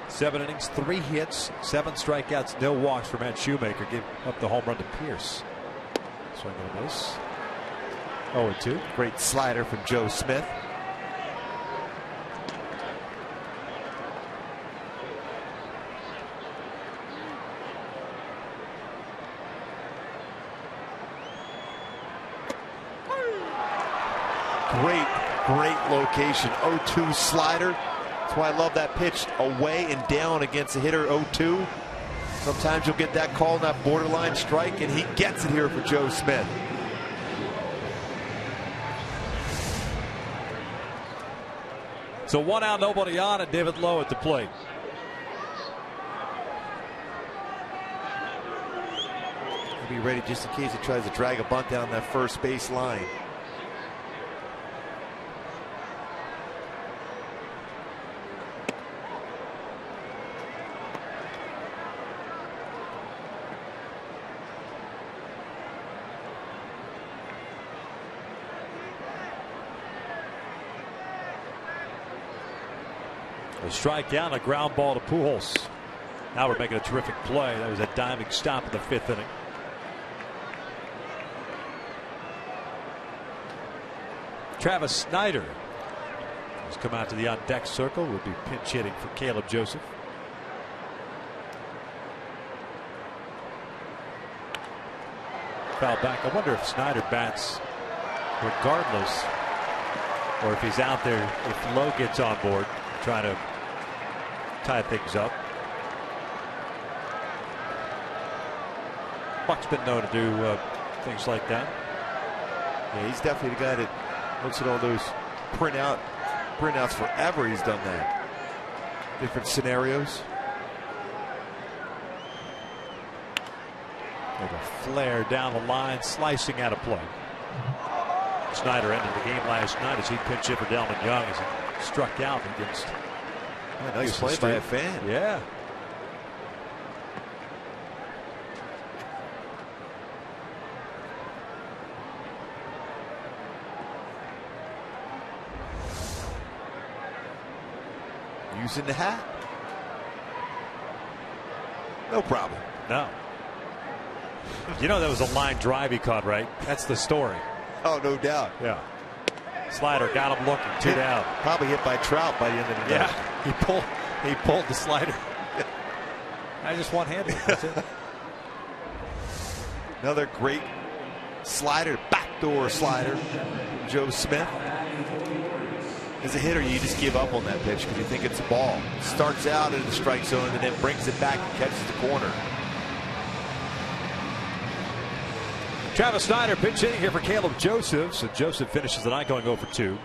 7 innings, 3 hits, 7 strikeouts, no walks for Matt Shoemaker. Gave up the home run to Pierce. Swing and a miss. 0-2. Great slider from Joe Smith. Great Great location. 0-2 slider. That's why I love that pitch away and down against the hitter 0-2. Sometimes you'll get that call in that borderline strike, and he gets it here for Joe Smith. So 1 out, nobody on, and David Lowe at the plate. He'll be ready just in case he tries to drag a bunt down that first base line. A strikeout, a ground ball to Pujols. Now we're making a terrific play. That was a diving stop in the 5th inning. Travis Snyder has come out to the on-deck circle. Will be pinch hitting for Caleb Joseph. Foul back. I wonder if Snyder bats regardless, or if he's out there if Lowe gets on board, trying to tie things up. Buck's been known to do things like that. Yeah, he's definitely the guy that looks at all those printouts forever. He's done that. Different scenarios. There's a flare down the line, slicing out of play. Snyder ended the game last night as he pinch hit for Delman Young as he struck out against. Nice play by a fan. Yeah. Using the hat. No problem. No. You know that was a line drive he caught, right? That's the story. Oh, no doubt. Yeah. Slider got him looking. 2 down. Probably hit by Trout by the end of the night. Yeah. He pulled the slider. I just one-handed. That's it. Another great slider, backdoor slider, Joe Smith. As a hitter, you just give up on that pitch because you think it's a ball. Starts out in the strike zone and then brings it back and catches the corner. Travis Snyder pinch hitting here for Caleb Joseph. So Joseph finishes the night going 0 for 2.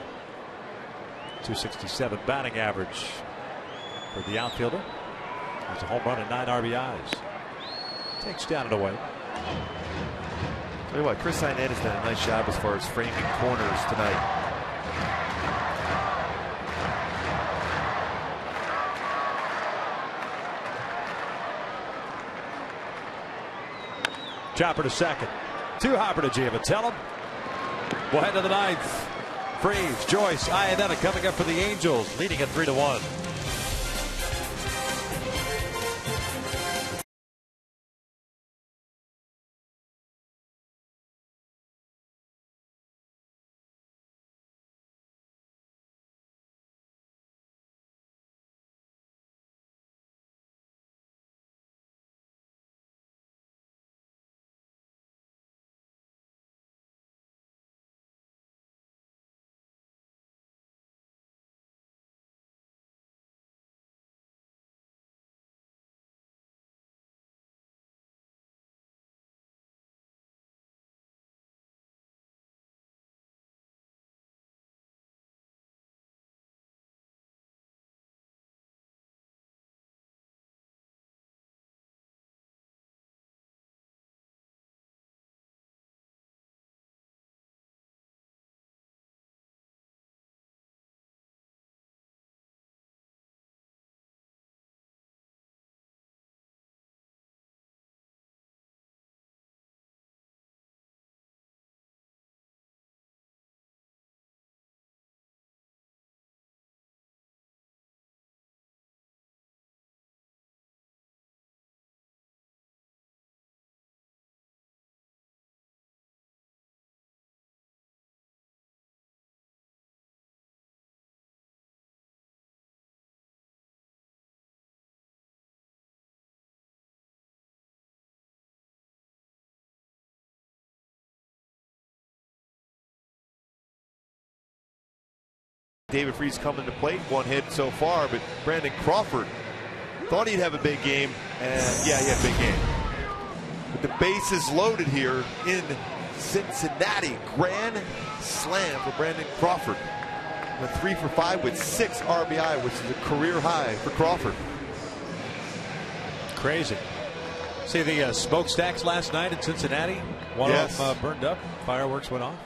267 batting average for the outfielder. There's a home run and 9 RBIs. Takes down and away. Tell you what, Chris Inett has done a nice job as far as framing corners tonight. Chopper to second. 2 Hopper to Giavatello. We'll head to the 9th. Freeze, Joyce, Iannetta coming up for the Angels, leading at 3-1. David Freese coming to plate. 1 hit so far, but Brandon Crawford thought he'd have a big game, and yeah, he had a big game. But the bases loaded here in Cincinnati. Grand slam for Brandon Crawford. Went 3 for 5 with 6 RBI, which is a career high for Crawford. Crazy. See the smokestacks last night in Cincinnati? One of them burned up. Fireworks went off.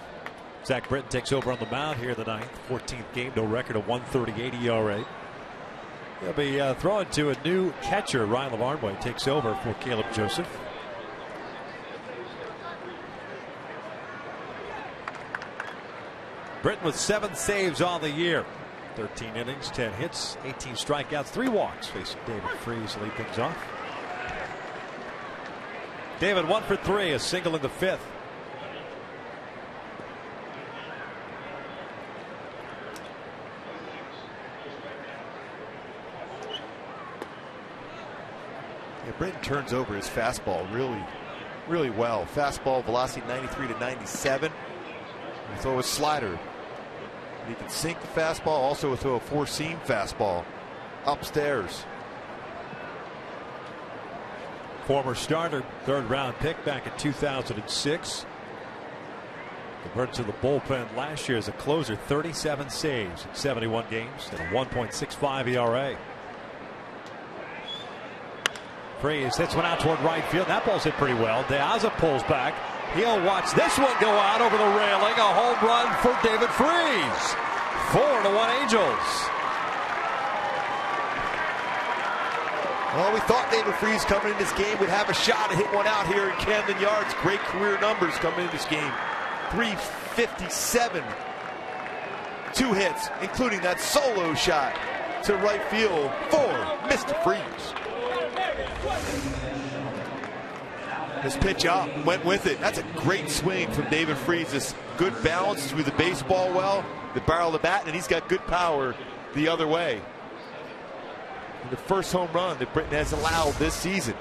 Zach Britton takes over on the mound here in the 9th. 14th game, no record of 1.38 ERA. He'll be throwing to a new catcher. Ryan Lavarnway takes over for Caleb Joseph. Britton with 7 saves on the year. 13 innings, 10 hits, 18 strikeouts, 3 walks, facing David Freese to lead things off. David 1 for 3, a single in the 5th. Yeah, Britton turns over his fastball really well. Fastball velocity 93 to 97. He throw a slider. He can sink the fastball, also throw a 4-seam fastball upstairs. Former starter, 3rd round pick back in 2006. Converted to the bullpen last year as a closer. 37 saves in 71 games and a 1.65 ERA. Freese hits one out toward right field. That ball's hit pretty well. De Aza pulls back. He'll watch this one go out over the railing. A home run for David Freese. 4-1 Angels. Well, we thought David Freese coming in this game would have a shot to hit one out here in Camden Yards. Great career numbers coming in this game. 357. 2 hits, including that solo shot to right field for Mr. Freese. His pitch up, went with it. That's a great swing from David Freese. This good balance, threw the baseball well, the barrel of the bat, and he's got good power the other way. And the first home run that Britton has allowed this season.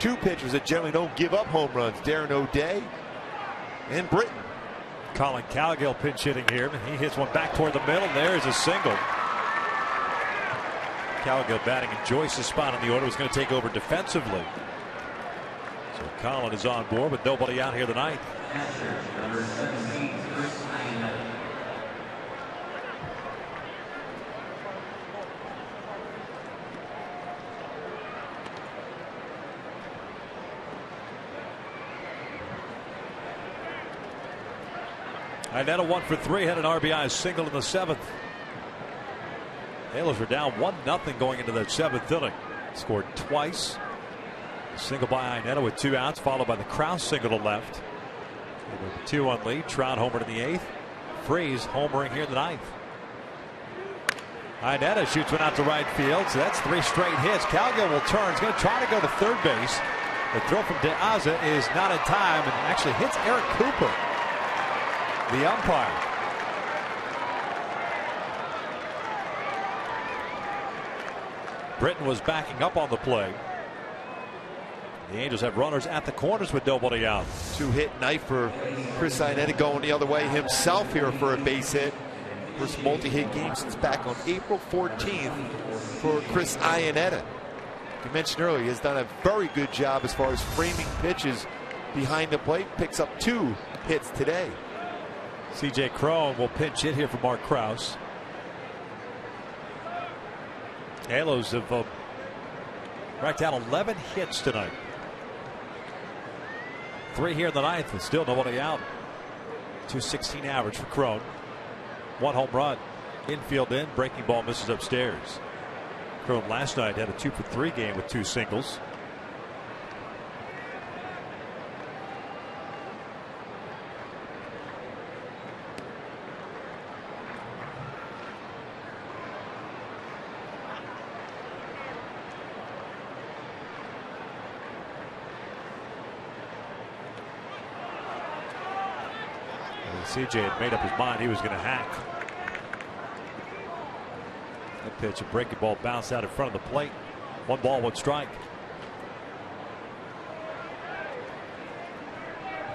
2 pitchers that generally don't give up home runs, Darren O'Day and Britton. Colin Cowgill pinch hitting here. He hits one back toward the middle. There's a single. Cowgill batting in Joyce's spot in the order, was going to take over defensively. So Colin is on board with nobody out here tonight. Inetta 1 for 3, had an RBI single in the 7th. Halos were down 1-0 going into the 7th inning. Scored twice. Single by Inetta with 2 outs, followed by the Krause single to left. 2-1 lead. Trout homered in the 8th. Freese homering here in the 9th. Inetta shoots one out to right field, so that's 3 straight hits. Cowgill will turn. He's going to try to go to third base. The throw from De Aza is not in time and actually hits Eric Cooper, the umpire. Britton was backing up on the play. The Angels have runners at the corners with nobody out. 2-hit night for Chris Iannetta, going the other way himself here for a base hit. First multi-hit game since back on April 14th for Chris Iannetta. You mentioned earlier, he has done a very good job as far as framing pitches behind the plate. Picks up 2 hits today. C.J. Cron will pinch hit here for Mark Krause. Halos have racked out 11 hits tonight. 3 here in the 9th with still nobody out. 216 average for Cron. 1 home run. Infield in. Breaking ball misses upstairs. Cron last night had a 2 for 3 game with 2 singles. CJ had made up his mind he was going to hack. That pitch, a breaking ball, bounced out in front of the plate. 1 ball, 1 strike.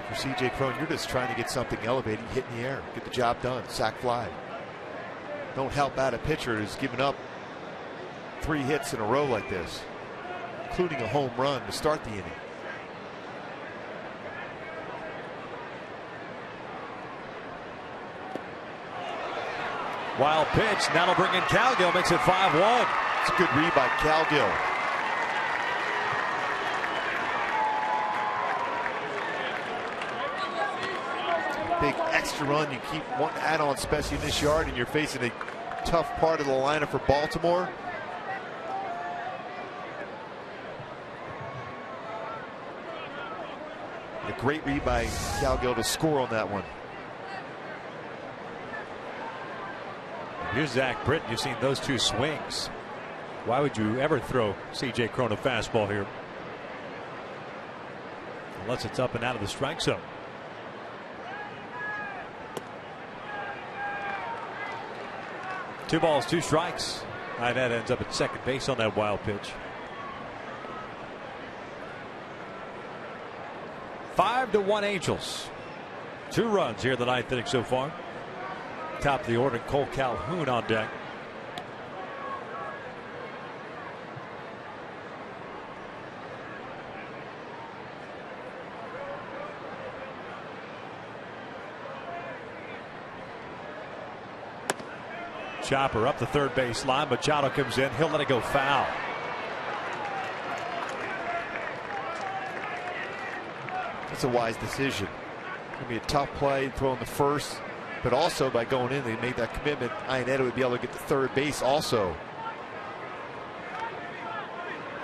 For CJ Cron, you're just trying to get something elevated, hit in the air, get the job done, sac fly. don't help out a pitcher who's given up 3 hits in a row like this, including a home run to start the inning. Wild pitch. That'll bring in Calgill. Makes it 5-1. It's a good read by Calgill. Big extra run. You keep one add-on, especially in this yard, and you're facing a tough part of the lineup for Baltimore. A great read by Calgill to score on that one. Here's Zach Britton. You've seen those 2 swings. Why would you ever throw C.J. Cron a fastball here? Unless it's up and out of the strike zone. Two balls, 2 strikes. That ends up at second base on that wild pitch. 5-1 Angels. 2 runs here in the 9th inning so far. Top of the order, Cole Calhoun on deck. Chopper up the third base line. Machado comes in. He'll let it go foul. That's a wise decision. Going to be a tough play throwing the first, but also by going in, they made that commitment. Iannetta would be able to get to third base also.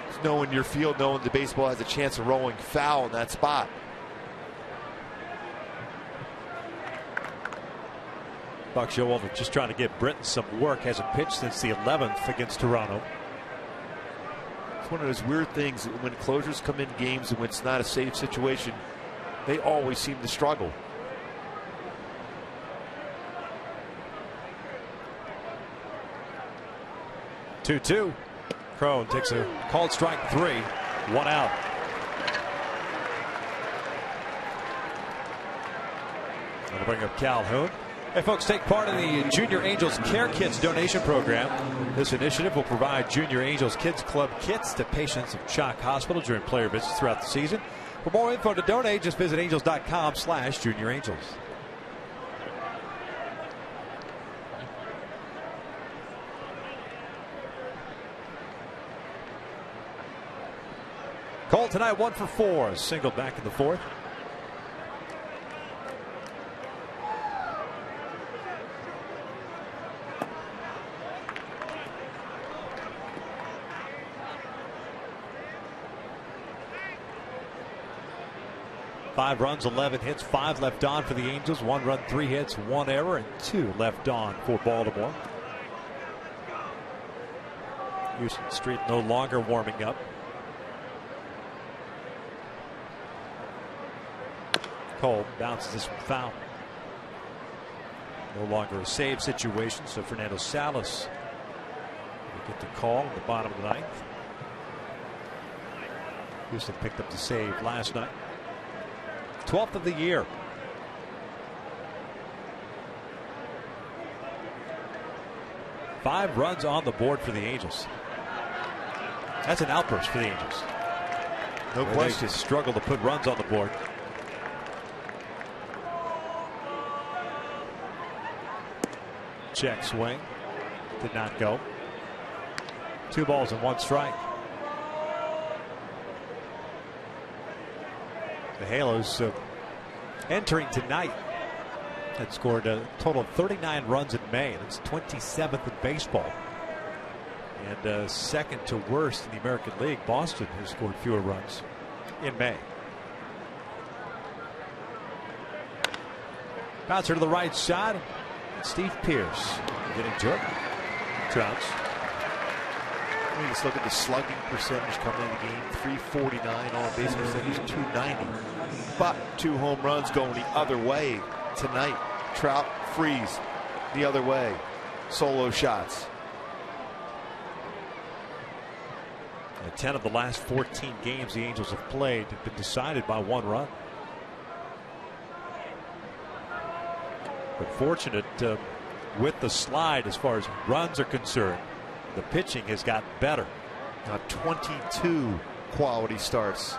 Just knowing your field, knowing the baseball has a chance of rolling foul in that spot. Buck Showalter just trying to get Britton some work. Hasn't pitched since the 11th against Toronto. It's one of those weird things when closers come in games and when it's not a safe situation, they always seem to struggle. 2-2. Cron takes a called strike 3. 1 out. That'll bring up Calhoun. Hey folks, take part in the Junior Angels Care Kits donation program. This initiative will provide Junior Angels Kids Club kits to patients of Chalk Hospital during player visits throughout the season. For more info to donate, just visit angels.com/juniorangels. Cole tonight 1 for 4. Single back in the 4th. Five runs, 11 hits, 5 left on for the Angels. 1 run, 3 hits, 1 error, and 2 left on for Baltimore. Houston Street no longer warming up. Cole bounces this one foul. No longer a save situation, so Fernando Salas will get the call in the bottom of the 9th. Houston picked up the save last night. 12th of the year. Five runs on the board for the Angels. That's an outburst for the Angels. No question. They struggle to put runs on the board. Check swing. Did not go. 2 balls and 1 strike. The Halos entering tonight had scored a total of 39 runs in May. That's 27th in baseball. And second to worst in the American League. Boston has scored fewer runs in May. Bouncer to the right side. And Steve Pearce getting to it. Trounce. You just look at the slugging percentage coming in the game. 349 on base percentage, 290. But 2 home runs going the other way tonight. Trout, Freeze the other way. Solo shots. And 10 of the last 14 games the Angels have played have been decided by 1 run. But fortunate with the slide as far as runs are concerned. The pitching has gotten better. Now 22 quality starts,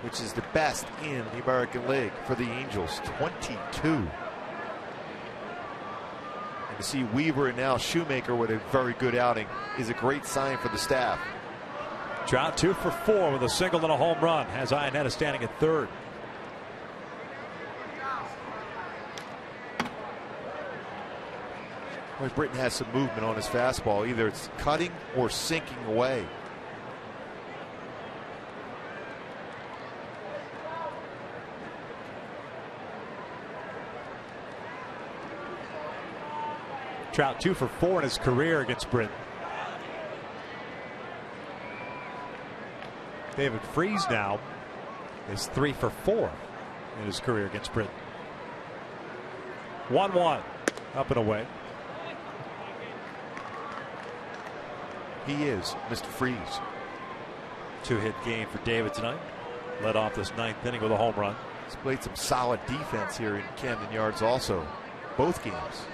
which is the best in the American League for the Angels. 22. And to see Weaver and now Shoemaker with a very good outing is a great sign for the staff. Trout 2 for 4 with a single and a home run. Has Iannetta standing at third. Well, Britton has some movement on his fastball. Either it's cutting or sinking away. Trout 2 for 4 in his career against Britton. David Freese now is 3 for 4 in his career against Britton. 1-1 up and away. He is Mr. Freeze. 2-hit game for David tonight. Led off this 9th inning with a home run. He's played some solid defense here in Camden Yards also. Both games.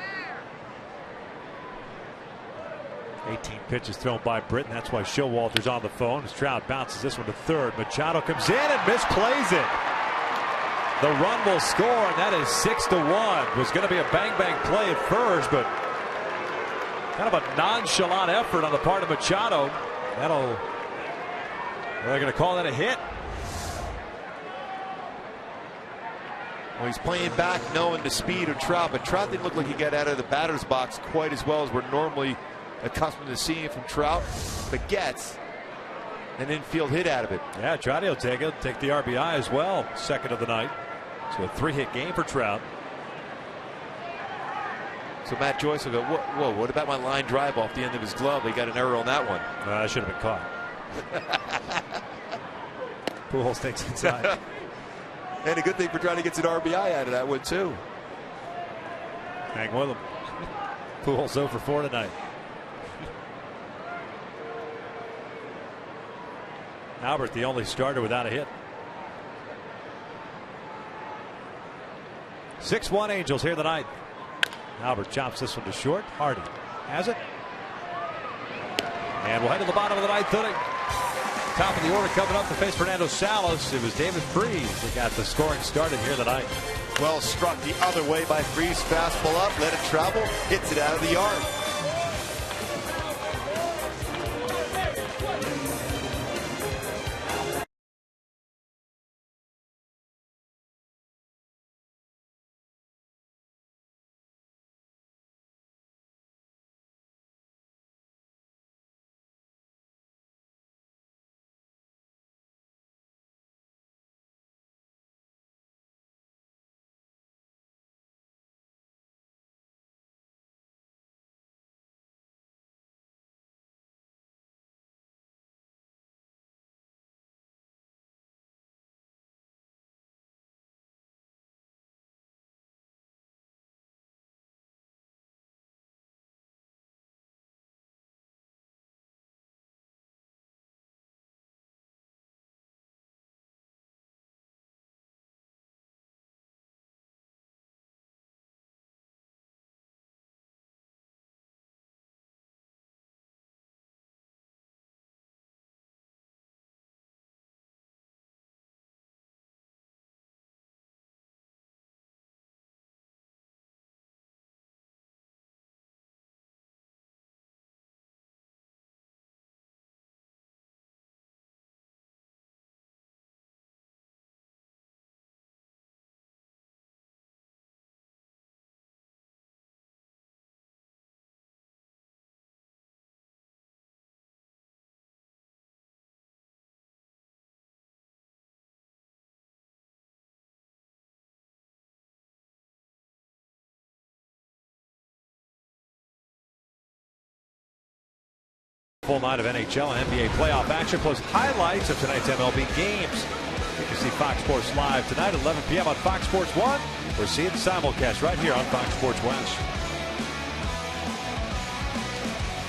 18 pitches thrown by Britton. That's why Showalter's on the phone. As Trout bounces this one to third. Machado comes in and misplays it. The run will score, and that is 6-1. Was going to be a bang-bang play at first, but kind of a nonchalant effort on the part of Machado. They're going to call that a hit. Well, he's playing back knowing the speed of Trout, but Trout didn't look like he got out of the batter's box quite as well as we're normally accustomed to seeing from Trout, but gets an infield hit out of it. Yeah, Trout will take it. Take the RBI as well. Second of the night. So a 3-hit game for Trout. So Matt Joyce will go, whoa, what about my line drive off the end of his glove? He got an error on that one. That should have been caught. Pujols takes inside. And a good thing for trying to get an RBI out of that one, too. Hang with him. Pujols 0 for 4 tonight. Albert, the only starter without a hit. 6-1 Angels here tonight. Albert chops this one to short. Hardy has it. And we'll head to the bottom of the 9th inning. Top of the order coming up to face Fernando Salas. It was David Freese that got the scoring started here tonight. Well struck the other way by Freese. Fastball up, let it travel, hits it out of the yard. Full night of NHL and NBA playoff action plus highlights of tonight's MLB games. You can see Fox Sports Live tonight at 11 p.m. on Fox Sports 1. We're seeing simulcast right here on Fox Sports West.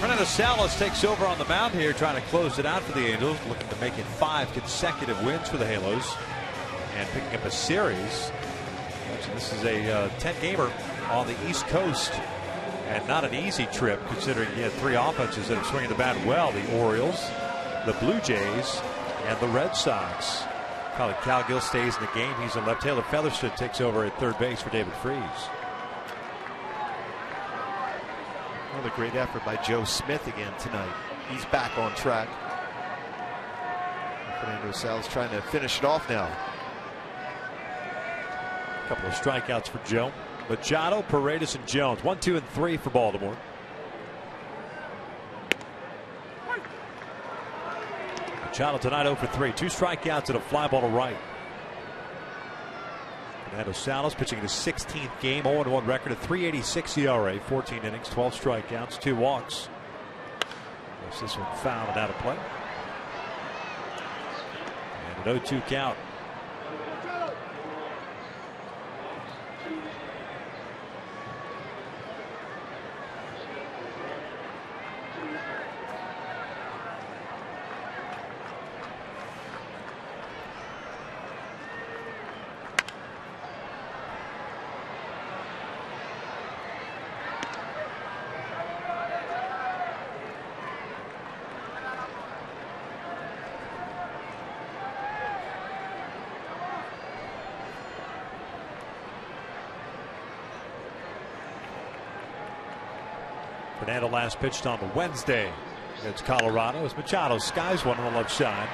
Fernando Salas takes over on the mound here, trying to close it out for the Angels, looking to make it 5 consecutive wins for the Halos and picking up a series. This is a 10-gamer on the East Coast. And not an easy trip, considering he had three offenses that are swinging the bat well. The Orioles, the Blue Jays, and the Red Sox. Colin Cowgill stays in the game. He's in left. Taylor Featherston takes over at third base for David Freese. Another great effort by Joe Smith again tonight. He's back on track. Fernando Salas trying to finish it off now. A couple of strikeouts for Joe. Machado, Paredes, and Jones. 1, 2, and 3 for Baltimore. Machado tonight 0 for 3. 2 strikeouts and a fly ball to right. Fernando Salas pitching in his 16th game. 0-1 record, a 3.86 ERA. 14 innings, 12 strikeouts, 2 walks. This one foul and out of play. And an 0-2 count. Fernando last pitched on the Wednesday against Colorado as Machado skies one on the left side.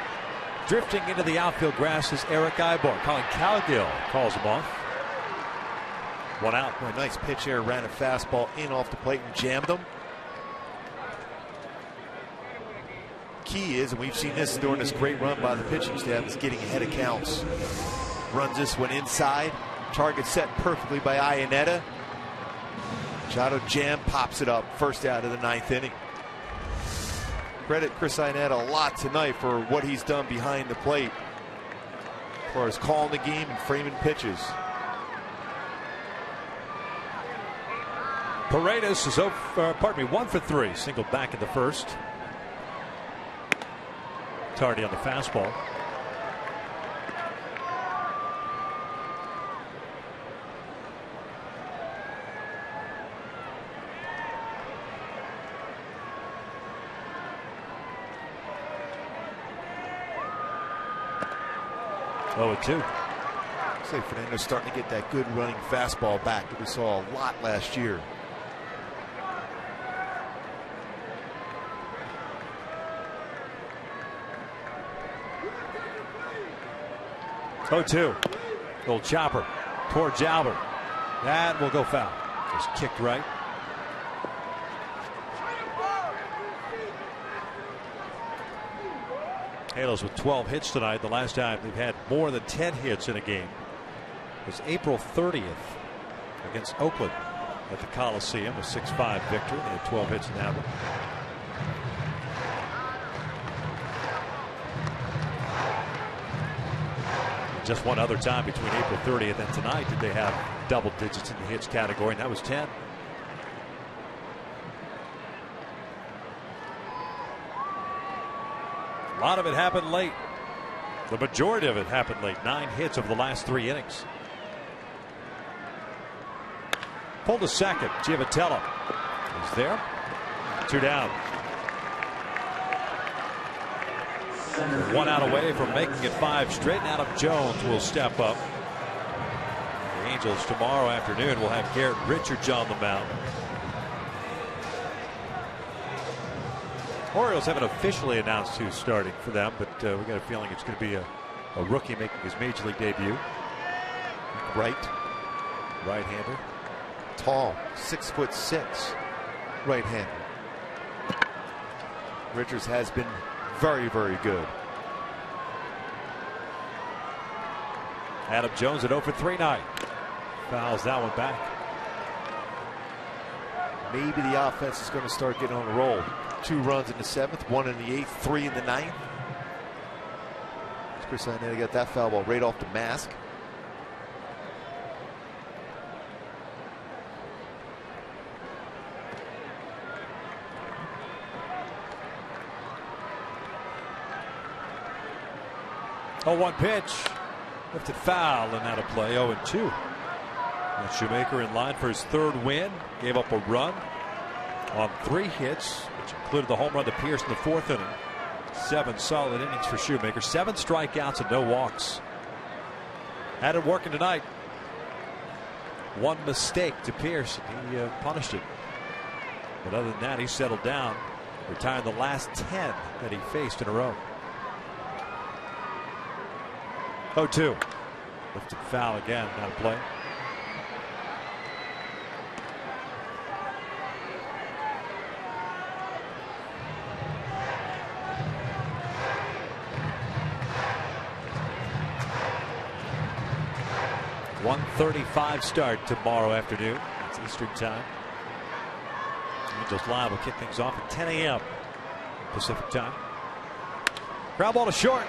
Drifting into the outfield grass is Eric Ibar. Colin Cowgill calls him off. 1 out. Boy, nice pitch here. Ran a fastball in off the plate and jammed him. Key is, and we've seen this during this great run by the pitching staff, is getting ahead of counts. Runs this one inside. Target set perfectly by Iannetta. Machado jam, pops it up. First out of the 9th inning. Credit Chris Iannetta a lot tonight for what he's done behind the plate as far as calling the game and framing pitches. Paredes is 1 for 3. Single back in the first. Tardy on the fastball. Oh, 2. Say Fernando's starting to get that good running fastball back that we saw a lot last year. Oh, 2. Little chopper towards Albert. That will go foul. Just kicked right. Halos with 12 hits tonight. The last time they've had more than 10 hits in a game was April 30th against Oakland at the Coliseum, a 6-5 victory. They had 12 hits in that one. Just one other time between April 30th and tonight did they have double digits in the hits category, and that was 10. A lot of it happened late. The majority of it happened late. 9 hits over the last 3 innings. Pulled to second. Giavotella is there. 2 down. 1 out away from making it 5 straight. And Adam Jones will step up. The Angels tomorrow afternoon will have Garrett Richards on the mound. Orioles haven't officially announced who's starting for them, but we got a feeling it's going to be a rookie making his major league debut. Right-hander. Tall, 6'6", right-hander. Richards has been very, very good. Adam Jones at 0 for 3 night. Fouls that one back. Maybe the offense is going to start getting on a roll. 2 runs in the 7th, 1 in the 8th, 3 in the 9th. Chris Iannetta got that foul ball right off the mask. Oh, 1 pitch. Lifted foul and out of play. 0-2. And Shoemaker in line for his third win. Gave up a run on 3 hits, which included the home run to Pierce in the 4th inning. 7 solid innings for Shoemaker. 7 strikeouts and no walks. Had it working tonight. 1 mistake to Pierce, and he punished it. But other than that, he settled down, retiring the last 10 that he faced in a row. 0-2. Lifted foul again, not a play. .135 start tomorrow afternoon. It's Eastern time. Angels Live will kick things off at 10 a.m. Pacific time. Ground ball to short.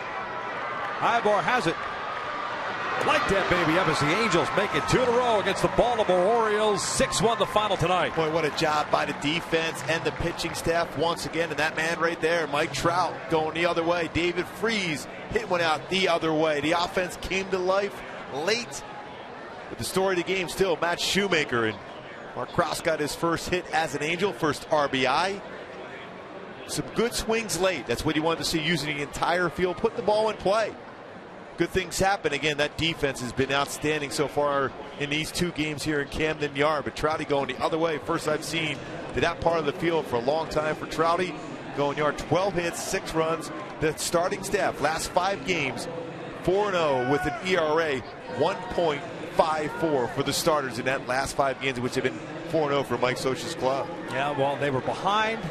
Ivor has it. Like that baby up as the Angels make it 2 in a row against the Baltimore Orioles. 6-1 the final tonight. Boy, what a job by the defense and the pitching staff once again. And that man right there, Mike Trout, going the other way. David Freese hit one out the other way. The offense came to life late. But the story of the game still, Matt Shoemaker, and Mark Krause got his first hit as an Angel, first RBI. Some good swings late. That's what you wanted to see, using the entire field, put the ball in play. Good things happen. Again, that defense has been outstanding so far in these 2 games here in Camden Yard. But Trouty going the other way. First I've seen to that part of the field for a long time for Trouty. Going yard, 12 hits, 6 runs. The starting staff, last 5 games, 4-0 with an ERA 1.54 for the starters in that last 5 games, which have been 4-0 for Mike Socha's club. Yeah, well, they were behind